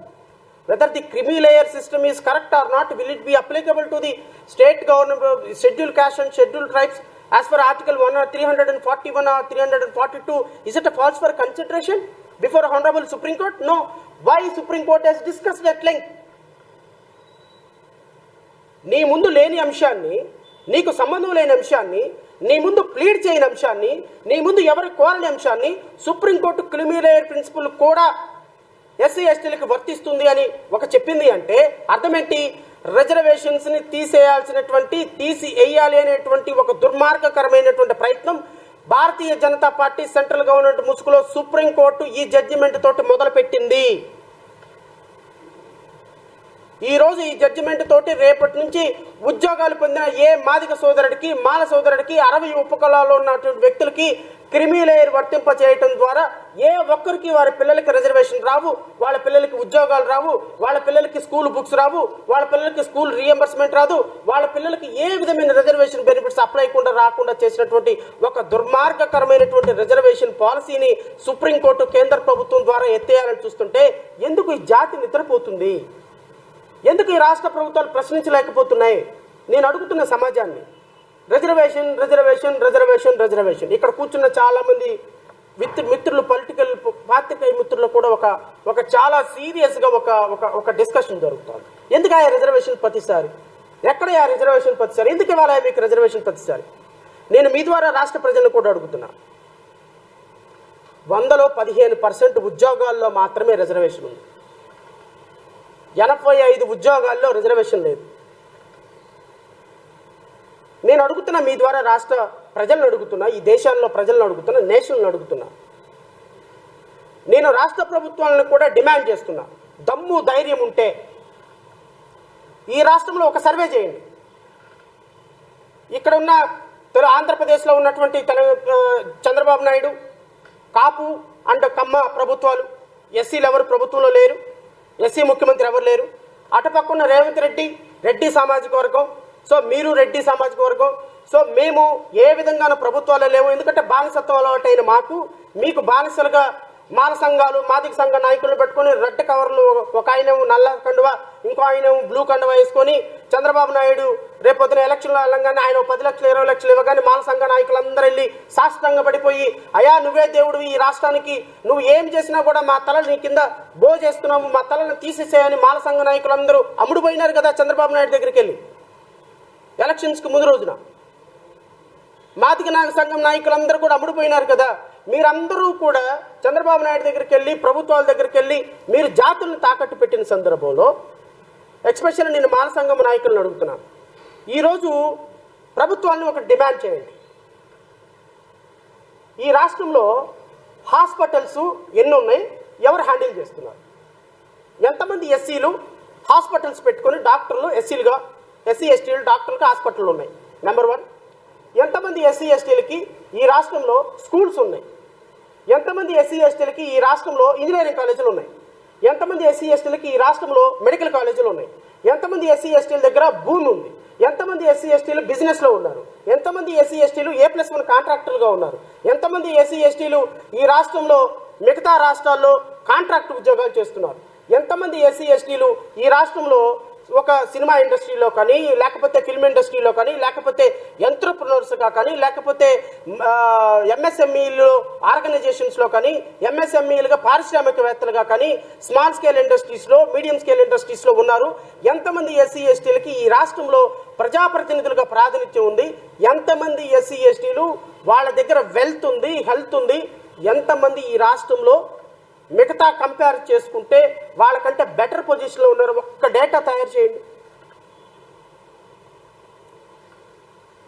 Whether the creamy layer system is correct or not, will it be applicable to the state government, scheduled caste and scheduled tribes as per Article 341 or 342? Is it a false for consideration before Honorable Supreme Court? No. Why Supreme Court has discussed at length? నీ ముందు లేని అంశాన్ని, నీకు సంబంధం లేని అంశాన్ని, నీ ముందు ప్లీడ్ చేయని అంశాన్ని, నీ ముందు ఎవరు కోరని అంశాన్ని సుప్రీంకోర్టు క్రిమీ లేయర్ ప్రిన్సిపల్ కూడా ఎస్సీ ఎస్టీలకు వర్తిస్తుంది అని చెప్పింది అంటే అర్థం ఏంటి? రిజర్వేషన్స్ని తీసివేయాలి అనేటువంటి ఒక దుర్మార్గకరమైనటువంటి ప్రయత్నం Bharatiya Janata party central government ముసుగులో సుప్రీంకోర్టు ఈ జడ్జిమెంట్ తోటి మొదలుపెట్టింది. ఈ రోజు ఈ జడ్జిమెంట్ తోటి రేపటి నుంచి ఉద్యోగాలు పొందిన ఏ మాదిగ సోదరుడికి, మాల సోదరుడికి, 60 ఉపకులాల్లో ఉన్నటువంటి వ్యక్తులకి క్రిమీ లేయర్ వర్తింప చేయటం ద్వారా ఏ ఒక్కరికి వారి పిల్లలకి రిజర్వేషన్ రావు, వాళ్ళ పిల్లలకి ఉద్యోగాలు రావు, వాళ్ళ పిల్లలకి స్కూల్ బుక్స్ రావు, వాళ్ళ పిల్లలకి స్కూల్ రీఎంబర్స్మెంట్ రాదు, వాళ్ళ పిల్లలకి ఏ విధమైన రిజర్వేషన్ బెనిఫిట్స్ అప్లై రాకుండా చేసినటువంటి ఒక దుర్మార్గకరమైనటువంటి రిజర్వేషన్ పాలసీని సుప్రీంకోర్టు కేంద్ర ప్రభుత్వం ద్వారా ఎత్తేయాలని చూస్తుంటే ఎందుకు ఈ జాతి నిద్రపోతుంది? ఎందుకు ఈ రాష్ట్ర ప్రభుత్వాలు ప్రశ్నించలేకపోతున్నాయి? నేను అడుగుతున్న సమాజాన్ని. Reservation reservation reservation reservation. ఇక్కడ కూర్చున్న చాలా మంది మిత్రులు, పొలిటికల్ పాత్రికేయ మిత్రులు కూడా ఒక చాలా సీరియస్గా ఒక డిస్కషన్ జరుగుతుంది. ఎందుకు ఆ రిజర్వేషన్ ప్రతిసారి? ఎక్కడ ఆ రిజర్వేషన్ ప్రతిసారి? ఎందుకు ఇవ్వాలి మీకు రిజర్వేషన్ ప్రతిసారి? నేను మీ ద్వారా రాష్ట్ర ప్రజలను కూడా అడుగుతున్నా. 100లో 15% ఉద్యోగాల్లో మాత్రమే రిజర్వేషన్ ఉంది. 85 ఉద్యోగాల్లో రిజర్వేషన్ లేదు. నేను అడుగుతున్నా, మీ ద్వారా రాష్ట్ర ప్రజలను అడుగుతున్నా, ఈ దేశంలో ప్రజలను అడుగుతున్నా, నేషన్లను అడుగుతున్నా, నేను రాష్ట్ర ప్రభుత్వాలను కూడా డిమాండ్ చేస్తున్నా, దమ్ము ధైర్యం ఉంటే ఈ రాష్ట్రంలో ఒక సర్వే చేయండి. ఇక్కడ ఉన్న ఆంధ్రప్రదేశ్లో ఉన్నటువంటి చంద్రబాబు నాయుడు కాపు అండ్ కమ్మ ప్రభుత్వాలు, ఎస్సీలు ఎవరు ప్రభుత్వంలో లేరు, ఎస్సీ ముఖ్యమంత్రి ఎవరు లేరు. అటుపక్కన్న రేవంత్ రెడ్డి, రెడ్డి సామాజిక వర్గం, సో మీరు రెడ్డి సామాజిక వర్గం, సో మేము ఏ విధంగానూ ప్రభుత్వాలు లేవు. ఎందుకంటే బానిసత్వం అలవాటైన మాకు, మీకు బానిసలుగా మాల సంఘాలు, మాదిక సంఘ నాయకులను పెట్టుకుని రెడ్ కవర్లు, ఒక ఆయన నల్ల కండువ, ఇంకో ఆయన బ్లూ కండువ వేసుకొని చంద్రబాబు నాయుడు రేపొద్దున ఎలక్షన్లో వెళ్ళంగానే ఆయన 10 లక్షలు 20 లక్షలు ఇవ్వగానే మాల సంఘ నాయకులందరూ వెళ్ళి సాష్టంగా పడిపోయి, అయా నువ్వే దేవుడు ఈ రాష్ట్రానికి, నువ్వు ఏం చేసినా కూడా మా తలని నీ కింద బో చేస్తున్నాము, మా తలను తీసేసేయని మాల సంఘ నాయకులందరూ అమ్ముడుపోయినారు కదా చంద్రబాబు నాయుడు దగ్గరికి వెళ్ళి ఎలక్షన్స్కి ముందు రోజున. మాదిక సంఘం నాయకులందరూ కూడా అమ్ముడుపోయినారు కదా. మీరందరూ కూడా చంద్రబాబు నాయుడు దగ్గరికి వెళ్ళి, ప్రభుత్వాల దగ్గరికి వెళ్ళి మీరు జాతులను తాకట్టు పెట్టిన సందర్భంలో, ఎస్పెషల్లీ నేను మాల సంఘం నాయకులను అడుగుతున్నాను, ఈరోజు ప్రభుత్వాన్ని ఒక డిమాండ్ చేయండి. ఈ రాష్ట్రంలో హాస్పిటల్స్ ఎన్ని ఉన్నాయి, ఎవరు హ్యాండిల్ చేస్తున్నారు? ఎంతమంది ఎస్సీలు హాస్పిటల్స్ పెట్టుకొని డాక్టర్లు, ఎస్సీలుగా ఎస్సీ ఎస్టీలు డాక్టర్లకు హాస్పిటల్ ఉన్నాయి? నెంబర్ 1. ఎంతమంది ఎస్సీ ఎస్టీలకి ఈ రాష్ట్రంలో స్కూల్స్ ఉన్నాయి? ఎంతమంది ఎస్సీ ఎస్టీలకి ఈ రాష్ట్రంలో ఇంజనీరింగ్ కాలేజీలు ఉన్నాయి? ఎంతమంది ఎస్సీ ఎస్టీలకి ఈ రాష్ట్రంలో మెడికల్ కాలేజీలు ఉన్నాయి? ఎంతమంది ఎస్సీ ఎస్టీల దగ్గర భూమి ఉంది? ఎంతమంది ఎస్సీ ఎస్టీలు బిజినెస్లో ఉన్నారు? ఎంతమంది ఎస్సీ ఎస్టీలు A+1 కాంట్రాక్టర్గా ఉన్నారు? ఎంతమంది ఎస్సీ ఎస్టీలు ఈ రాష్ట్రంలో మిగతా రాష్ట్రాల్లో కాంట్రాక్ట్ ఉద్యోగాలు చేస్తున్నారు? ఎంతమంది ఎస్సీ ఎస్టీలు ఈ రాష్ట్రంలో ఒక సినిమా ఇండస్ట్రీలో కానీ, లేకపోతే ఫిల్మ్ ఇండస్ట్రీలో కానీ, లేకపోతే ఎంటర్ప్రినర్స్గా కానీ, లేకపోతే ఎంఎస్ఎంఈలు ఆర్గనైజేషన్స్లో కానీ, ఎంఎస్ఎంఈలుగా పారిశ్రామికవేత్తలుగా కానీ, స్మాల్ స్కేల్ ఇండస్ట్రీస్లో, మీడియం స్కేల్ ఇండస్ట్రీస్లో ఉన్నారు? ఎంతమంది ఎస్సీ ఎస్టీలకి ఈ రాష్ట్రంలో ప్రజాప్రతినిధులుగా ప్రాతినిధ్యం ఉంది? ఎంతమంది ఎస్సీ ఎస్టీలు వాళ్ళ దగ్గర వెల్త్ ఉంది, హెల్త్ ఉంది? ఎంతమంది ఈ రాష్ట్రంలో మిగతా కంపేర్ చేసుకుంటే వాళ్ళకంటే బెటర్ పొజిషన్లో ఉన్నారు? ఒక్క డేటా తయారు చేయండి.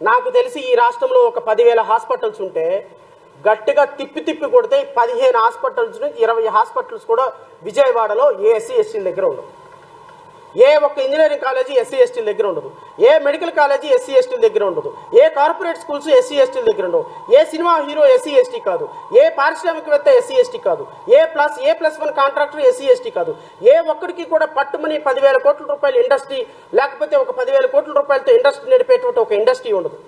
నాకు తెలిసి ఈ రాష్ట్రంలో ఒక 10,000 హాస్పిటల్స్ ఉంటే గట్టిగా తిప్పి కొడితే 15 హాస్పిటల్స్ నుంచి 20 హాస్పిటల్స్ కూడా విజయవాడలో ఏ ఎస్సీ ఎస్టీల దగ్గర ఉండవు. ఏ ఒక్క ఇంజనీరింగ్ కాలేజీ ఎస్సీ ఎస్టీల దగ్గర ఉండదు. ఏ మెడికల్ కాలేజీ ఎస్సీ ఎస్టీల దగ్గర ఉండదు. ఏ కార్పొరేట్ స్కూల్స్ ఎస్సీ ఎస్టీల దగ్గర ఉండవు. ఏ సినిమా హీరో ఎస్సీ ఎస్టీ కాదు. ఏ పారిశ్రామికవేత్త ఎస్సీ ఎస్టీ కాదు. A+1 కాంట్రాక్టర్ ఎస్సీ ఎస్టీ కాదు. ఏ ఒక్కడికి కూడా పట్టుమని 10,000 కోట్ల రూపాయల ఇండస్ట్రీ, లేకపోతే ఒక 10,000 కోట్ల రూపాయలతో ఇండస్ట్రీ నడిపేటువంటి ఒక ఇండస్ట్రీ ఉండదు.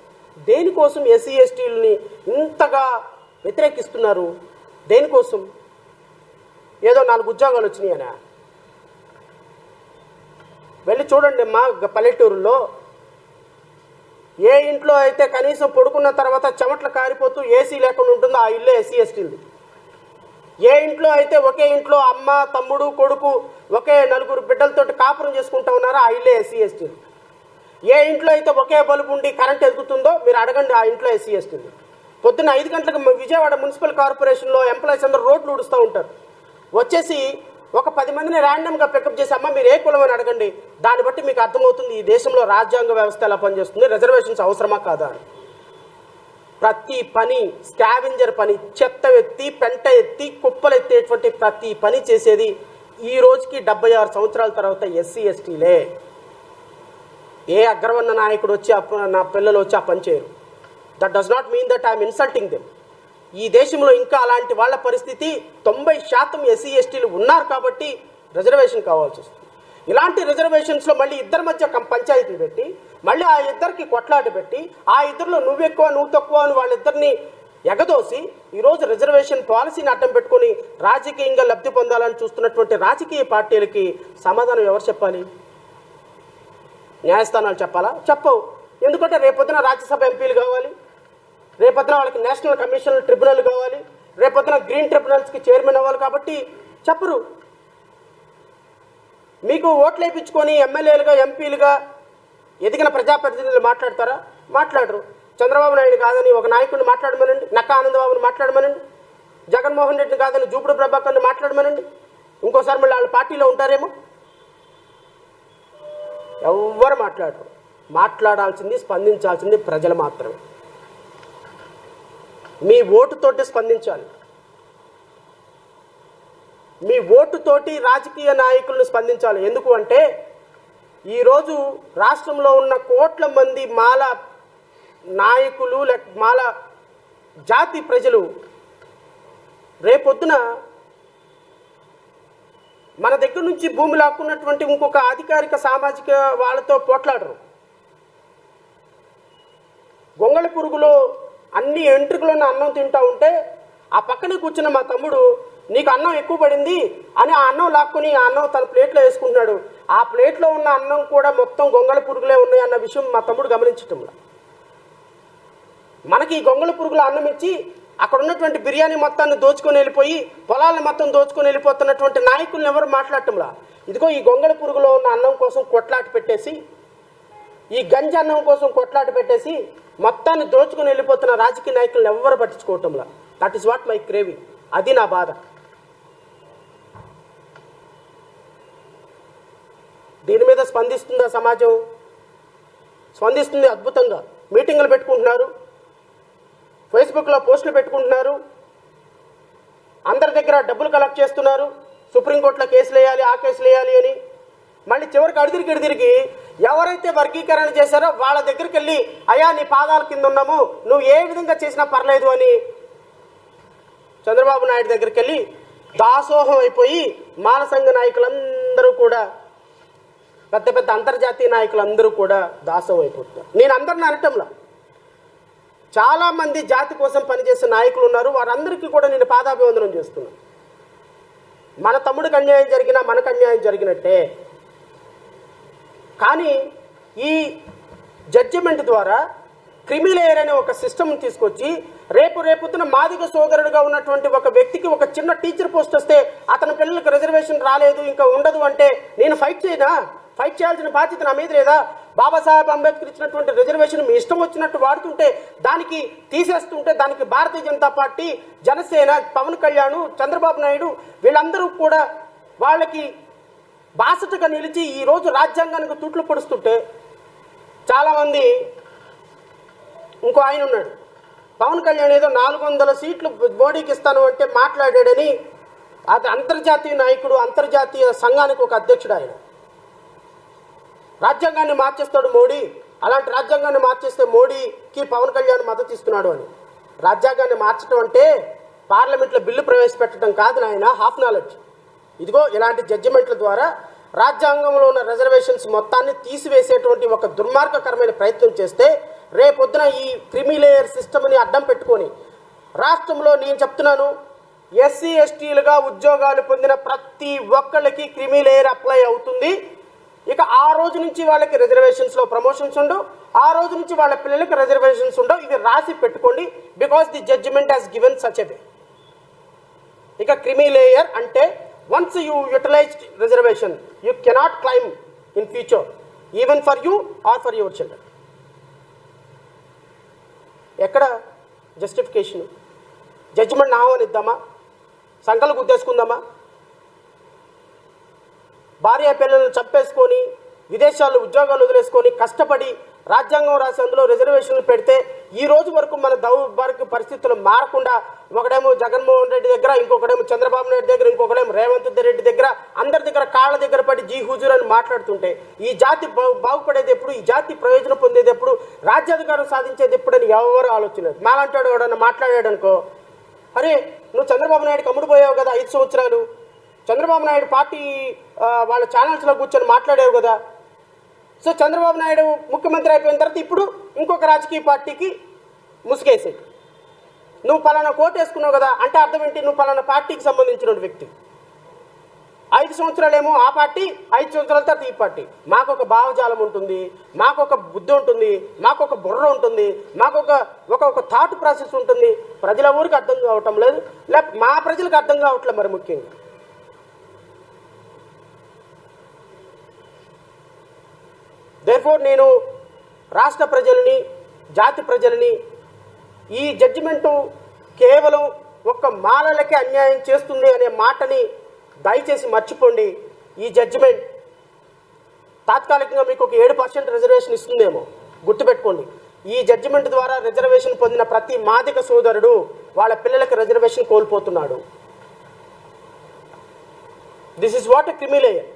దేనికోసం ఎస్సీ ఎస్టీలని ఇంతగా వ్యతిరేకిస్తున్నారు? దేనికోసం? ఏదో 4 ఉద్యోగాలు వచ్చినాయనా? వెళ్ళి చూడండి మా పల్లెటూరులో ఏ ఇంట్లో అయితే కనీసం పడుకున్న తర్వాత చెమట్లు కారిపోతూ ఏసీ లేకుండా ఉంటుందో ఆ ఇల్లే ఎస్సీ ఎస్టీలది. ఏ ఇంట్లో అయితే ఒకే ఇంట్లో అమ్మ, తమ్ముడు, కొడుకు ఒకే 4 బిడ్డలతోటి కాపురం చేసుకుంటూ ఉన్నారో ఆ ఇల్లే ఎస్సీ ఎస్టీలు. ఏ ఇంట్లో అయితే ఒకే బల్బు ఉండి కరెంట్ ఎదుగుతుందో మీరు అడగండి, ఆ ఇంట్లో ఎస్సీ ఎస్టీలు. పొద్దున్న 5 గంటలకు విజయవాడ మున్సిపల్ కార్పొరేషన్లో ఎంప్లాయీస్ అందరూ రోడ్లు ఊడుస్తూ ఉంటారు. వచ్చేసి ఒక 10 మందిని ర్యాండమ్గా పికప్ చేసి, అమ్మ మీరు ఏ కులం అని అడగండి, దాన్ని బట్టి మీకు అర్థమవుతుంది ఈ దేశంలో రాజ్యాంగ వ్యవస్థ ఎలా పనిచేస్తుంది, రిజర్వేషన్స్ అవసరమా కాదా అని. ప్రతి పని స్కావెంజర్ పని, చెత్త ఎత్తి, పెంట ఎత్తి, కుప్పలు ఎత్తేటువంటి ప్రతి పని చేసేది ఈ రోజుకి 76 సంవత్సరాల తర్వాత ఎస్సీ ఎస్టీలే. ఏ అగ్రవర్ణ నాయకుడు వచ్చి నా పిల్లలు వచ్చి ఆ పని చేయరు. That does not mean that I'm insulting them. ఈ దేశంలో ఇంకా అలాంటి వాళ్ళ పరిస్థితి 90% ఎస్సీ ఎస్టీలు ఉన్నారు కాబట్టి రిజర్వేషన్ కావాల్సి వస్తుంది. ఇలాంటి రిజర్వేషన్స్లో మళ్ళీ ఇద్దరి మధ్య పంచాయతీలు పెట్టి, మళ్ళీ ఆ ఇద్దరికి కొట్లాట పెట్టి, ఆ ఇద్దరిలో నువ్వు ఎక్కువ నువ్వు తక్కువ అని వాళ్ళిద్దరిని ఎగదోసి ఈరోజు రిజర్వేషన్ పాలసీని అడ్డం పెట్టుకొని రాజకీయంగా లబ్ధి పొందాలని చూస్తున్నటువంటి రాజకీయ పార్టీలకి సమాధానం ఎవరు చెప్పాలి? న్యాయస్థానాలు చెప్పాలా? చెప్పవు. ఎందుకంటే రేపొద్దున రాజ్యసభ ఎంపీలు కావాలి, రేపొద్దున వాళ్ళకి నేషనల్ కమిషన్ ట్రిబ్యునల్ కావాలి, రేపొద్దున గ్రీన్ ట్రిబ్యునల్స్కి చైర్మన్ అవ్వాలి. కాబట్టి చెప్పరు. మీకు ఓట్లు వేయించుకొని ఎమ్మెల్యేలుగా, ఎంపీలుగా ఎదిగిన ప్రజాప్రతినిధులు మాట్లాడతారా? మాట్లాడరు. చంద్రబాబు నాయుడు కాదని ఒక నాయకుడిని మాట్లాడమనండి, నక్కా ఆనందబాబుని మాట్లాడమనండి, జగన్మోహన్ రెడ్డిని కాదని జూపుడు ప్రభాకర్ని మాట్లాడమనండి. ఇంకోసారి మళ్ళీ వాళ్ళ పార్టీలో ఉంటారేమో. ఎవ్వరు మాట్లాడరు. మాట్లాడాల్సింది, స్పందించాల్సింది ప్రజలు మాత్రమే. మీ ఓటుతోటి స్పందించాలి. మీ ఓటుతోటి రాజకీయ నాయకులను స్పందించాలి. ఎందుకు అంటే ఈరోజు రాష్ట్రంలో ఉన్న కోట్ల మంది మాల నాయకులు మాల జాతి ప్రజలు రేపొద్దున మన దగ్గర నుంచి భూమి లాక్కున్నటువంటి ఇంకొక అధికారిక సామాజిక వాళ్ళతో పోట్లాడరు. గొంగళి పురుగులో అన్ని ఎంట్రుకలు ఉన్న అన్నం తింటా ఉంటే ఆ పక్కనే కూర్చున్న మా తమ్ముడు నీకు అన్నం ఎక్కువ పడింది అని ఆ అన్నం లాక్కుని ఆ అన్నం తన ప్లేట్లో వేసుకుంటున్నాడు. ఆ ప్లేట్లో ఉన్న అన్నం కూడా మొత్తం గొంగళి పురుగులే ఉన్నాయి అన్న విషయం మా తమ్ముడు గమనించటంలా. మనకి గొంగళి పురుగుల అన్నం ఇచ్చి అక్కడ ఉన్నటువంటి బిర్యానీ మొత్తాన్ని దోచుకొని వెళ్ళిపోయి పొలాలను మొత్తం దోచుకొని వెళ్ళిపోతున్నటువంటి నాయకులను ఎవరు మాట్లాడటంలా. ఇదిగో ఈ గొంగళి పురుగులో ఉన్న అన్నం కోసం కొట్లాట పెట్టేసి, ఈ గంజి అన్నం కోసం కొట్లాట పెట్టేసి మొత్తాన్ని దోచుకొని వెళ్ళిపోతున్న రాజకీయ నాయకులను ఎవరు పట్టించుకోవటంలా. That is what my craving. అది నా బాధ. దీని మీద స్పందిస్తుందా సమాజం? స్పందిస్తుంది అద్భుతంగా. మీటింగులు పెట్టుకుంటున్నారు, ఫేస్బుక్లో పోస్టులు పెట్టుకుంటున్నారు, అందరి దగ్గర డబ్బులు కలెక్ట్ చేస్తున్నారు. సుప్రీంకోర్టులో కేసులు వేయాలి, ఆ కేసులు వేయాలి అని. మళ్ళీ చివరికి అడిదిరికి ఎవరైతే వర్గీకరణ చేశారో వాళ్ళ దగ్గరికి వెళ్ళి అయ్యా నీ పాదాల కింద ఉన్నాము, నువ్వు ఏ విధంగా చేసినా పర్లేదు అని చంద్రబాబు నాయుడు దగ్గరికి వెళ్ళి దాసోహం అయిపోయి మాల సంఘ నాయకులందరూ కూడా, పెద్ద పెద్ద అంతర్జాతీయ నాయకులందరూ కూడా దాసోహం అయిపోతున్నారు. నేను అందరిని అనటంలా, చాలామంది జాతి కోసం పనిచేసే నాయకులు ఉన్నారు. వారందరికీ కూడా నేను పాదాభివందనం చేస్తున్నాను. మన తమ్ముడికి అన్యాయం జరిగినా మనకు అన్యాయం జరిగినట్టే. కానీ ఈ జడ్జిమెంట్ ద్వారా క్రిమిలేయర్ అనే ఒక సిస్టమ్ని తీసుకొచ్చి రేపొద్దున మాదిగ సోదరుడుగా ఉన్నటువంటి ఒక వ్యక్తికి ఒక చిన్న టీచర్ పోస్ట్ వస్తే అతని పిల్లలకు రిజర్వేషన్ రాలేదు, ఇంకా ఉండదు అంటే నేను ఫైట్ చేయనా? ఫైట్ చేయాల్సిన బాధ్యత నా మీద లేదా? బాబాసాహెబ్ అంబేద్కర్ ఇచ్చినటువంటి రిజర్వేషన్ మీ ఇష్టం వచ్చినట్టు వాడుతుంటే, దానికి తీసేస్తుంటే, దానికి భారతీయ జనతా పార్టీ, జనసేన, పవన్ కళ్యాణ్, చంద్రబాబు నాయుడు వీళ్ళందరూ కూడా వాళ్ళకి బాసటగా నిలిచి ఈరోజు రాజ్యాంగానికి తూట్లు పొడుస్తుంటే, చాలామంది ఇంకో ఆయన ఉన్నాడు పవన్ కళ్యాణ్ ఏదో 400 సీట్లు మోడీకి ఇస్తాను అంటే మాట్లాడాడని. అది అంతర్జాతీయ నాయకుడు, అంతర్జాతీయ సంఘానికి ఒక అధ్యక్షుడు. ఆయన రాజ్యాంగాన్ని మార్చేస్తాడు మోడీ, అలాంటి రాజ్యాంగాన్ని మార్చేస్తే మోడీకి పవన్ కళ్యాణ్ మద్దతు ఇస్తున్నాడు అని. రాజ్యాంగాన్ని మార్చడం అంటే పార్లమెంట్లో బిల్లు ప్రవేశపెట్టడం కాదు నాయన, హాఫ్ నాలెడ్జ్. ఇదిగో ఇలాంటి జడ్జిమెంట్ల ద్వారా రాజ్యాంగంలో ఉన్న రిజర్వేషన్స్ మొత్తాన్ని తీసివేసేటువంటి ఒక దుర్మార్గకరమైన ప్రయత్నం చేస్తే, రేపొద్దున ఈ క్రిమిలేయర్ సిస్టమ్ని అడ్డం పెట్టుకొని రాష్ట్రంలో నేను చెప్తున్నాను, ఎస్సీ ఎస్టీలుగా ఉద్యోగాలు పొందిన ప్రతి ఒక్కళ్ళకి క్రిమిలేయర్ అప్లై అవుతుంది. ఇక ఆ రోజు నుంచి వాళ్ళకి రిజర్వేషన్స్లో ప్రమోషన్స్ ఉండవు, ఆ రోజు నుంచి వాళ్ళ పిల్లలకి రిజర్వేషన్స్ ఉండవు. ఇది రాసి పెట్టుకోండి, because the judgment has given such a way. ఇక క్రిమిలేయర్ అంటే once you utilized reservation you cannot claim in future, even for you or for your children. ఎక్కడ జస్టిఫికేషన్? జడ్జిమెంట్ ఆహ్వానిద్దామా? సంకలు గుద్దేసుకుందామా? భార్య పిల్లలను చంపేసుకొని విదేశాల్లో ఉద్యోగాలు వదిలేసుకొని కష్టపడి రాజ్యాంగం రాసి అందులో రిజర్వేషన్లు పెడితే ఈ రోజు వరకు మన దౌర్భాగ్య పరిస్థితులు మారకుండా ఒకడేమో జగన్మోహన్ రెడ్డి దగ్గర, ఇంకొకడేమో చంద్రబాబు నాయుడు దగ్గర, ఇంకొకడేమో రేవంత్ రెడ్డి దగ్గర, అందరి దగ్గర కాళ్ళ దగ్గర పడి జీ హుజూర్ అని మాట్లాడుతుంటే ఈ జాతి బాగుపడేది ఎప్పుడు, ఈ జాతి ప్రయోజనం పొందేది ఎప్పుడు, రాజ్యాధికారం సాధించేది ఎప్పుడు అని ఎవరు ఆలోచనలేదు. మాలాంటాడు ఎవడన్నా మాట్లాడాడు అనుకో, అరే నువ్వు చంద్రబాబు నాయుడు కమ్ముడు పోయావు కదా 5 సంవత్సరాలు, చంద్రబాబు నాయుడు పార్టీ వాళ్ళ ఛానల్స్లో కూర్చొని మాట్లాడావు కదా, సో చంద్రబాబు నాయుడు ముఖ్యమంత్రి అయిపోయిన తర్వాత ఇప్పుడు ఇంకొక రాజకీయ పార్టీకి ముసుగేసి నువ్వు పలానా కోటు వేసుకున్నావు కదా అంటే అర్థం ఏంటి? నువ్వు పలానా పార్టీకి సంబంధించిన వ్యక్తి. 5 సంవత్సరాలేమో ఆ పార్టీ, 5 సంవత్సరాల తర్వాత ఈ పార్టీ. మాకొక భావజాలం ఉంటుంది, మాకొక బుద్ధి ఉంటుంది, మాకొక బుర్ర ఉంటుంది, మాకొక థాట్ ప్రాసెస్ ఉంటుంది. ప్రజల ఊరికి అర్థం కావటం లేదు, లేకపోతే మా ప్రజలకు అర్థం కావట్లేదు. మరి ముఖ్యంగా దేర్ఫోర్ నేను రాష్ట్ర ప్రజలని, జాతి ప్రజలని ఈ జడ్జిమెంటు కేవలం ఒక్క మాలలకే అన్యాయం చేస్తుంది అనే మాటని దయచేసి మర్చిపోండి. ఈ జడ్జిమెంట్ తాత్కాలికంగా మీకు ఒక 7% రిజర్వేషన్ ఇస్తుందేమో. గుర్తుపెట్టుకోండి, ఈ జడ్జిమెంట్ ద్వారా రిజర్వేషన్ పొందిన ప్రతి మాదిక సోదరుడు వాళ్ళ పిల్లలకు రిజర్వేషన్ కోల్పోతున్నాడు. This is what a creamy layer.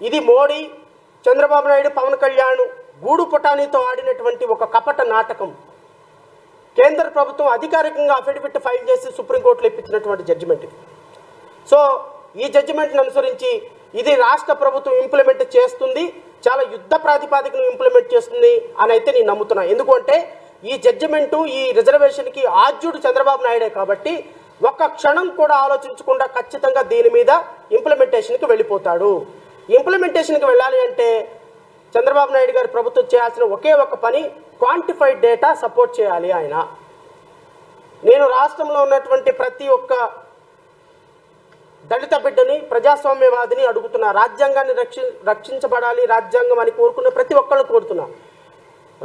ఇది మోడీ, చంద్రబాబు నాయుడు, పవన్ కళ్యాణ్ గూడు పుటానీతో ఆడినటువంటి ఒక కపట నాటకం. కేంద్ర ప్రభుత్వం అధికారికంగా అఫిడవిట్ ఫైల్ చేసి సుప్రీంకోర్టులో ఇప్పించినటువంటి జడ్జిమెంట్ ఇది. సో ఈ జడ్జిమెంట్ని అనుసరించి ఇది రాష్ట్ర ప్రభుత్వం ఇంప్లిమెంట్ చేస్తుంది, చాలా యుద్ధ ప్రాతిపాదికను ఇంప్లిమెంట్ చేస్తుంది అని అయితే నేను నమ్ముతున్నా. ఎందుకంటే ఈ జడ్జిమెంటు ఈ రిజర్వేషన్కి ఆద్యుడు చంద్రబాబు నాయుడే కాబట్టి ఒక్క క్షణం కూడా ఆలోచించకుండా ఖచ్చితంగా దీని మీద ఇంప్లిమెంటేషన్కి వెళ్ళిపోతాడు. ఇంప్లిమెంటేషన్కి వెళ్ళాలి అంటే చంద్రబాబు నాయుడు గారి ప్రభుత్వం చేయాల్సిన ఒకే ఒక పని క్వాంటిఫైడ్ డేటా సపోర్ట్ చేయాలి ఆయన. నేను రాష్ట్రంలో ఉన్నటువంటి ప్రతి ఒక్క దళిత బిడ్డని, ప్రజాస్వామ్యవాదిని అడుగుతున్నా. రాజ్యాంగాన్ని రక్షించబడాలి, రాజ్యాంగం అని కోరుకున్న ప్రతి ఒక్కళ్ళు కోరుతున్నా.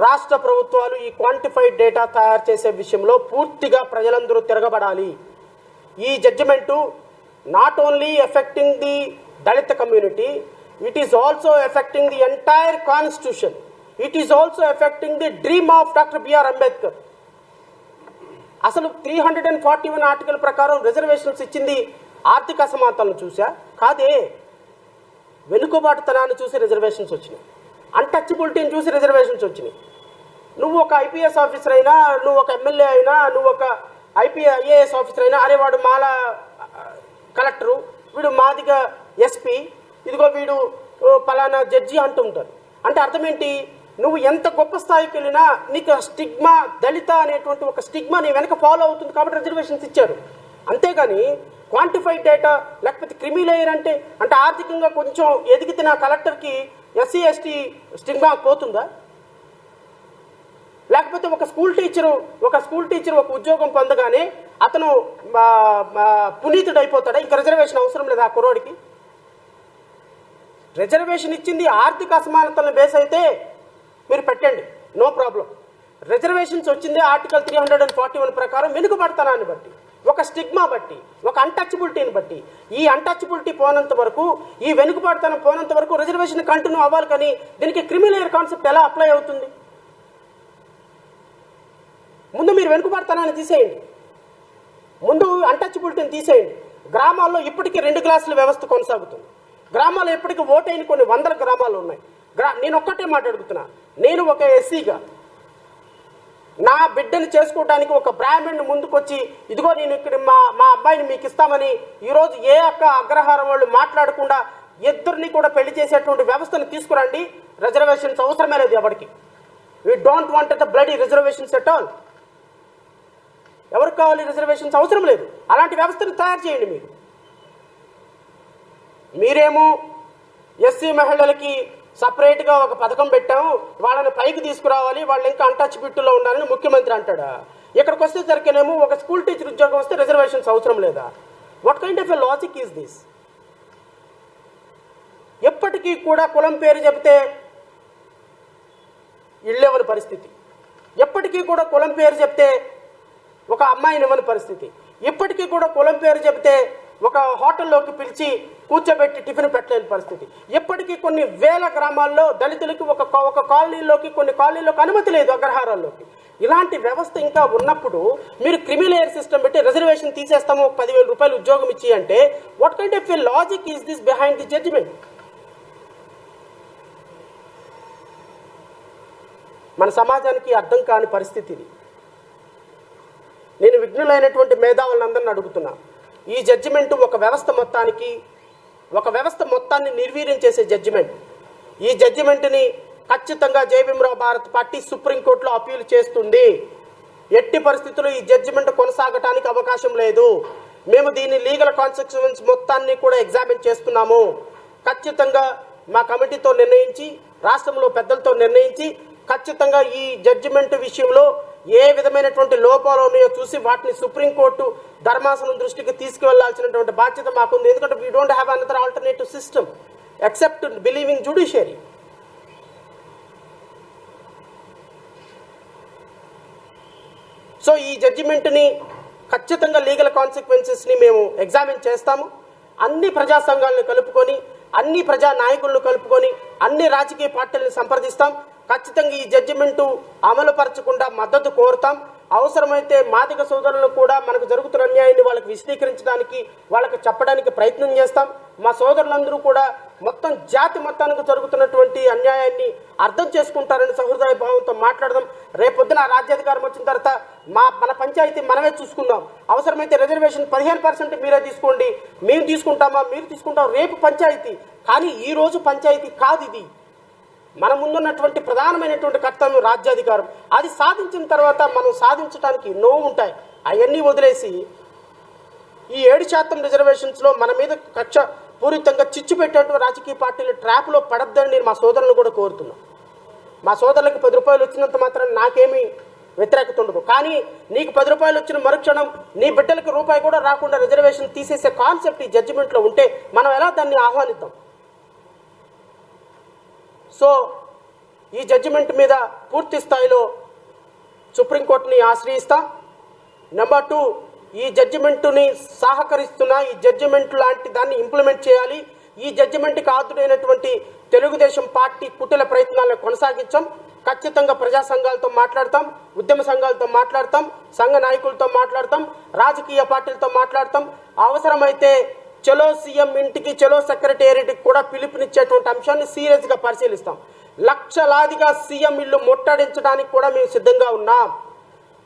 రాష్ట్ర ప్రభుత్వాలు ఈ క్వాంటిఫైడ్ డేటా తయారు చేసే విషయంలో పూర్తిగా ప్రజలందరూ తిరగబడాలి. ఈ judgment not only affecting the Dalit community, it is also affecting the entire constitution. It is also affecting the dream of doctor B R Ambedkar. అసలు 341 ఆర్టికల్ ప్రకారం రిజర్వేషన్స్ ఇచ్చింది ఆర్థిక అసమానతలను చూసా కాదే, వెనుకబాటుతనాన్ని చూసి రిజర్వేషన్స్ వచ్చినాయి, అన్టచబిలిటీని చూసి రిజర్వేషన్స్ వచ్చినాయి. నువ్వు ఒక ఐపీఎస్ ఆఫీసర్ అయినా, నువ్వు ఒక ఎమ్మెల్యే అయినా, నువ్వు ఒక ఐఏఎస్ ఆఫీసర్ అయినా, అరే వాడు మాల కలెక్టరు, వీడు మాదిగా ఎస్పీ, ఇదిగో వీడు పలానా జడ్జి అంటుంటారు. అంటే అర్థం ఏంటి? నువ్వు ఎంత గొప్ప స్థాయికి వెళ్ళినా నీకు స్టిగ్మా, దళిత అనేటువంటి ఒక స్టిగ్మా నీ వెనక ఫాలో అవుతుంది కాబట్టి రిజర్వేషన్స్ ఇచ్చారు. అంతేగాని క్వాంటిఫైడ్ డేటా లేకపోతే క్రిమి లేయర్ అంటే ఆర్థికంగా కొంచెం ఎదిగితే నా కలెక్టర్కి ఎస్సీ ఎస్టీ స్టిగ్మా పోతుందా? లేకపోతే ఒక స్కూల్ టీచరు ఒక ఉద్యోగం పొందగానే అతను పునీతుడు అయిపోతాడా? ఇంకా రిజర్వేషన్ అవసరం లేదా ఆ కుర్రోడికి? రిజర్వేషన్ ఇచ్చింది ఆర్థిక అసమానతలను బేస్ అయితే మీరు పెట్టండి, నో ప్రాబ్లం. రిజర్వేషన్స్ వచ్చింది ఆర్టికల్ 341 ప్రకారం వెనుకబడతానాన్ని బట్టి, ఒక స్టిగ్మా బట్టి, ఒక అన్టచబిలిటీని బట్టి. ఈ అన్టచబిలిటీ పోనంత వరకు, ఈ వెనుకబడతనం పోనంత వరకు రిజర్వేషన్ కంటిన్యూ అవ్వాలి. కానీ దీనికి క్రిమిలేయర్ కాన్సెప్ట్ ఎలా అప్లై అవుతుంది? ముందు మీరు వెనుకబడతనాన్ని తీసేయండి, ముందు అన్టచబిలిటీని తీసేయండి. గ్రామాల్లో ఇప్పటికీ 2 క్లాసుల వ్యవస్థ కొనసాగుతుంది. గ్రామాల్లో ఇప్పటికీ ఓటైన కొన్ని వందల గ్రామాలు ఉన్నాయి. నేను ఒక్కటే మాట్లాడుతున్నా, నేను ఒక ఎస్సీగా నా బిడ్డని చేసుకోవడానికి ఒక బ్రాహ్మణ్ ముందుకొచ్చి ఇదిగో నేను ఇక్కడ మా అబ్బాయిని మీకు ఇస్తామని ఈరోజు ఏ ఒక్క అగ్రహారం వాళ్ళు మాట్లాడకుండా ఇద్దరిని కూడా పెళ్లి చేసేటువంటి వ్యవస్థను తీసుకురండి. రిజర్వేషన్స్ అవసరమే లేదు ఎవరికి. We don't want the bloody reservations at all. ఎవరికి కావాలి రిజర్వేషన్స్? అవసరం లేదు. అలాంటి వ్యవస్థను తయారు చేయండి. మీరేమో ఎస్సీ మహిళలకి సపరేట్గా ఒక పథకం పెట్టాము, వాళ్ళని పైకి తీసుకురావాలి, వాళ్ళు ఇంకా అన్టచబిలిటీలో ఉండాలని ముఖ్యమంత్రి అంటాడా? ఇక్కడికి వస్తే సరికేనేమో ఒక స్కూల్ టీచర్ ఉద్యోగం వస్తే రిజర్వేషన్స్ అవసరం లేదా? What kind of a logic is this? ఎప్పటికీ కూడా కులం పేరు చెబితే ఇళ్ళెవని పరిస్థితి, ఎప్పటికీ కూడా కులం పేరు చెప్తే ఒక అమ్మాయిని ఇవ్వని పరిస్థితి, ఇప్పటికీ కూడా కులం పేరు చెబితే ఒక హోటల్లోకి పిలిచి కూర్చోబెట్టి టిఫిన్ పెట్టలేని పరిస్థితి. ఇప్పటికీ కొన్ని వేల గ్రామాల్లో దళితులకి ఒక కాలనీలోకి, కొన్ని కాలనీలోకి అనుమతి లేదు అగ్రహారాల్లోకి. ఇలాంటి వ్యవస్థ ఇంకా ఉన్నప్పుడు మీరు క్రిమిలేయర్ సిస్టమ్ పెట్టి రిజర్వేషన్ తీసేస్తాము, 10,000 రూపాయలు ఉద్యోగం ఇచ్చి అంటే what kind of a logic is this behind the judgment? మన సమాజానికి అర్థం కాని పరిస్థితి ఇది. నేను విఘ్నులైనటువంటి మేధావులందరిని అడుగుతున్నా, ఈ జడ్జిమెంట్ ఒక వ్యవస్థ మొత్తాన్ని నిర్వీర్యం చేసే జడ్జిమెంట్. ఈ జడ్జిమెంట్ని ఖచ్చితంగా జై భీమ్రావ్ భారత్ పార్టీ సుప్రీంకోర్టులో అపీల్ చేస్తుంది. ఎట్టి పరిస్థితుల్లో ఈ జడ్జిమెంట్ కొనసాగటానికి అవకాశం లేదు. మేము దీని లీగల్ కాన్సిక్వెన్స్ మొత్తాన్ని కూడా ఎగ్జామిన్ చేస్తున్నాము. ఖచ్చితంగా మా కమిటీతో నిర్ణయించి, రాష్ట్రంలో పెద్దలతో నిర్ణయించి, ఖచ్చితంగా ఈ జడ్జిమెంట్ విషయంలో ఏ విధమైనటువంటి లోపాలు ఉన్నాయో చూసి వాటిని సుప్రీంకోర్టు ధర్మాసనం దృష్టికి తీసుకువెళ్లాల్సినటువంటి బాధ్యత మాకుంది. ఎందుకంటే we don't have another alternative system except believing judiciary. So ఈ జడ్జిమెంట్ని ఖచ్చితంగా లీగల్ కాన్సిక్వెన్సెస్ని మేము ఎగ్జామిన్ చేస్తాము. అన్ని ప్రజా సంఘాలను కలుపుకొని అన్ని ప్రజా నాయకులను కలుపుకొని అన్ని రాజకీయ పార్టీలను సంప్రదిస్తాం. ఖచ్చితంగా ఈ జడ్జిమెంటు అమలు పరచకుండా మద్దతు కోరుతాం. అవసరమైతే మాదిగ సోదరులను కూడా మనకు జరుగుతున్న అన్యాయాన్ని వాళ్ళకి విశదీకరించడానికి, వాళ్ళకి చెప్పడానికి ప్రయత్నం చేస్తాం. మా సోదరులందరూ కూడా మొత్తం జాతి మొత్తానికి జరుగుతున్నటువంటి అన్యాయాన్ని అర్థం చేసుకుంటారని సహృదయ భావంతో మాట్లాడదాం. రేపొద్దున రాజ్యాధికారం వచ్చిన తర్వాత మన పంచాయతీ మనమే చూసుకుందాం. అవసరమైతే రిజర్వేషన్ 15% మీరే తీసుకోండి, మేము తీసుకుంటామా, మీరు తీసుకుంటాం, రేపు పంచాయతీ. కానీ ఈ రోజు పంచాయతీ కాదు ఇది. మన ముందున్నటువంటి ప్రధానమైనటువంటి కర్తవ్యం రాజ్యాధికారం. అది సాధించిన తర్వాత మనం సాధించడానికి ఎన్నో ఉంటాయి. అవన్నీ వదిలేసి ఈ 7% రిజర్వేషన్స్లో మన మీద కక్ష పూరితంగా చిచ్చు పెట్టేటువంటి రాజకీయ పార్టీలు ట్రాప్లో పడద్దని నేను మా సోదరులను కూడా కోరుతున్నాను. మా సోదరులకు 10 రూపాయలు వచ్చినంత మాత్రం నాకేమీ వ్యతిరేకత ఉండదు. కానీ నీకు 10 రూపాయలు వచ్చిన మరుక్షణం నీ బిడ్డలకు రూపాయి కూడా రాకుండా రిజర్వేషన్ తీసేసే కాన్సెప్ట్ ఈ జడ్జిమెంట్లో ఉంటే మనం ఎలా దాన్ని ఆహ్వానిద్దాం? సో ఈ జడ్జిమెంట్ మీద పూర్తి స్థాయిలో సుప్రీంకోర్టుని ఆశ్రయిస్తాం. నెంబర్ 2, ఈ జడ్జిమెంటుని సహకరిస్తున్న ఈ జడ్జిమెంట్ లాంటి దాన్ని ఇంప్లిమెంట్ చేయాలి. ఈ జడ్జిమెంట్కి ఆదుడైనటువంటి తెలుగుదేశం పార్టీ కుటిల ప్రయత్నాలను కొనసాగించాం. ఖచ్చితంగా ప్రజా సంఘాలతో మాట్లాడతాం, ఉద్యమ సంఘాలతో మాట్లాడతాం, సంఘ నాయకులతో మాట్లాడతాం, రాజకీయ పార్టీలతో మాట్లాడతాం. అవసరమైతే చలో సీఎం ఇంటికి, చలో సెక్రటేరియట్కి కూడా పిలుపునిచ్చేటువంటి అంశాన్ని సీరియస్గా పరిశీలిస్తాం. లక్షలాదిగా సీఎం ఇల్లు ముట్టడించడానికి కూడా మేము సిద్ధంగా ఉన్నాం.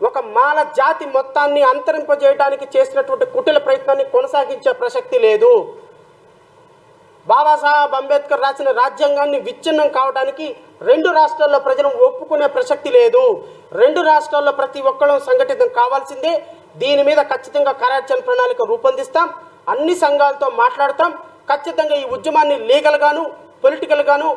ఒక మాల జాతి మొత్తాన్ని అంతరింపజేయడానికి చేసినటువంటి కుటిల ప్రయత్నాన్ని కొనసాగించే ప్రసక్తి లేదు. బాబాసాహెబ్ అంబేద్కర్ రాసిన రాజ్యాంగాన్ని విచ్ఛిన్నం కావడానికి 2 రాష్ట్రాల్లో ప్రజలు ఒప్పుకునే ప్రసక్తి లేదు. 2 రాష్ట్రాల్లో ప్రతి ఒక్కరూ సంఘటితం కావాల్సిందే. దీని మీద ఖచ్చితంగా కార్యాచరణ ప్రణాళిక రూపొందిస్తాం. అన్ని సంఘాలతో మాట్లాడతాం. ఖచ్చితంగా ఈ ఉద్యమాన్ని లీగల్ గాను, పొలిటికల్ గాను,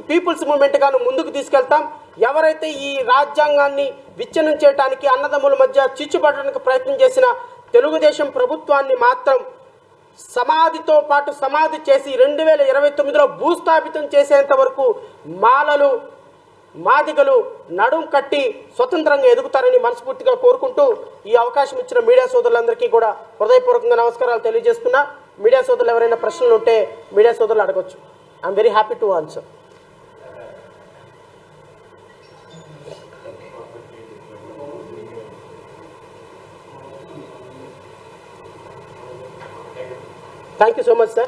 పీపుల్స్ మూవ్మెంట్ గాను ముందుకు తీసుకెళ్తాం. ఎవరైతే ఈ రాజ్యాంగాన్ని విచ్ఛిన్నం చేయడానికి, అన్నదమ్ముల మధ్య చిచ్చుపడడానికి ప్రయత్నం చేసిన తెలుగుదేశం ప్రభుత్వాన్ని మాత్రం సమాధితో పాటు సమాధి చేసి 2029లో భూస్థాపితం చేసేంత వరకు మాలలు, మాదిగలు నడుం కట్టి స్వతంత్రంగా ఎదుగుతారని మనస్ఫూర్తిగా కోరుకుంటూ ఈ అవకాశం ఇచ్చిన మీడియా సోదరులందరికీ కూడా హృదయపూర్వకంగా నమస్కారాలు తెలియజేస్తున్నా. మీడియా సోదరులు ఎవరైనా ప్రశ్నలు ఉంటే మీడియా సోదరులు అడగొచ్చు. I'm very happy to answer. Thank you so much, sir.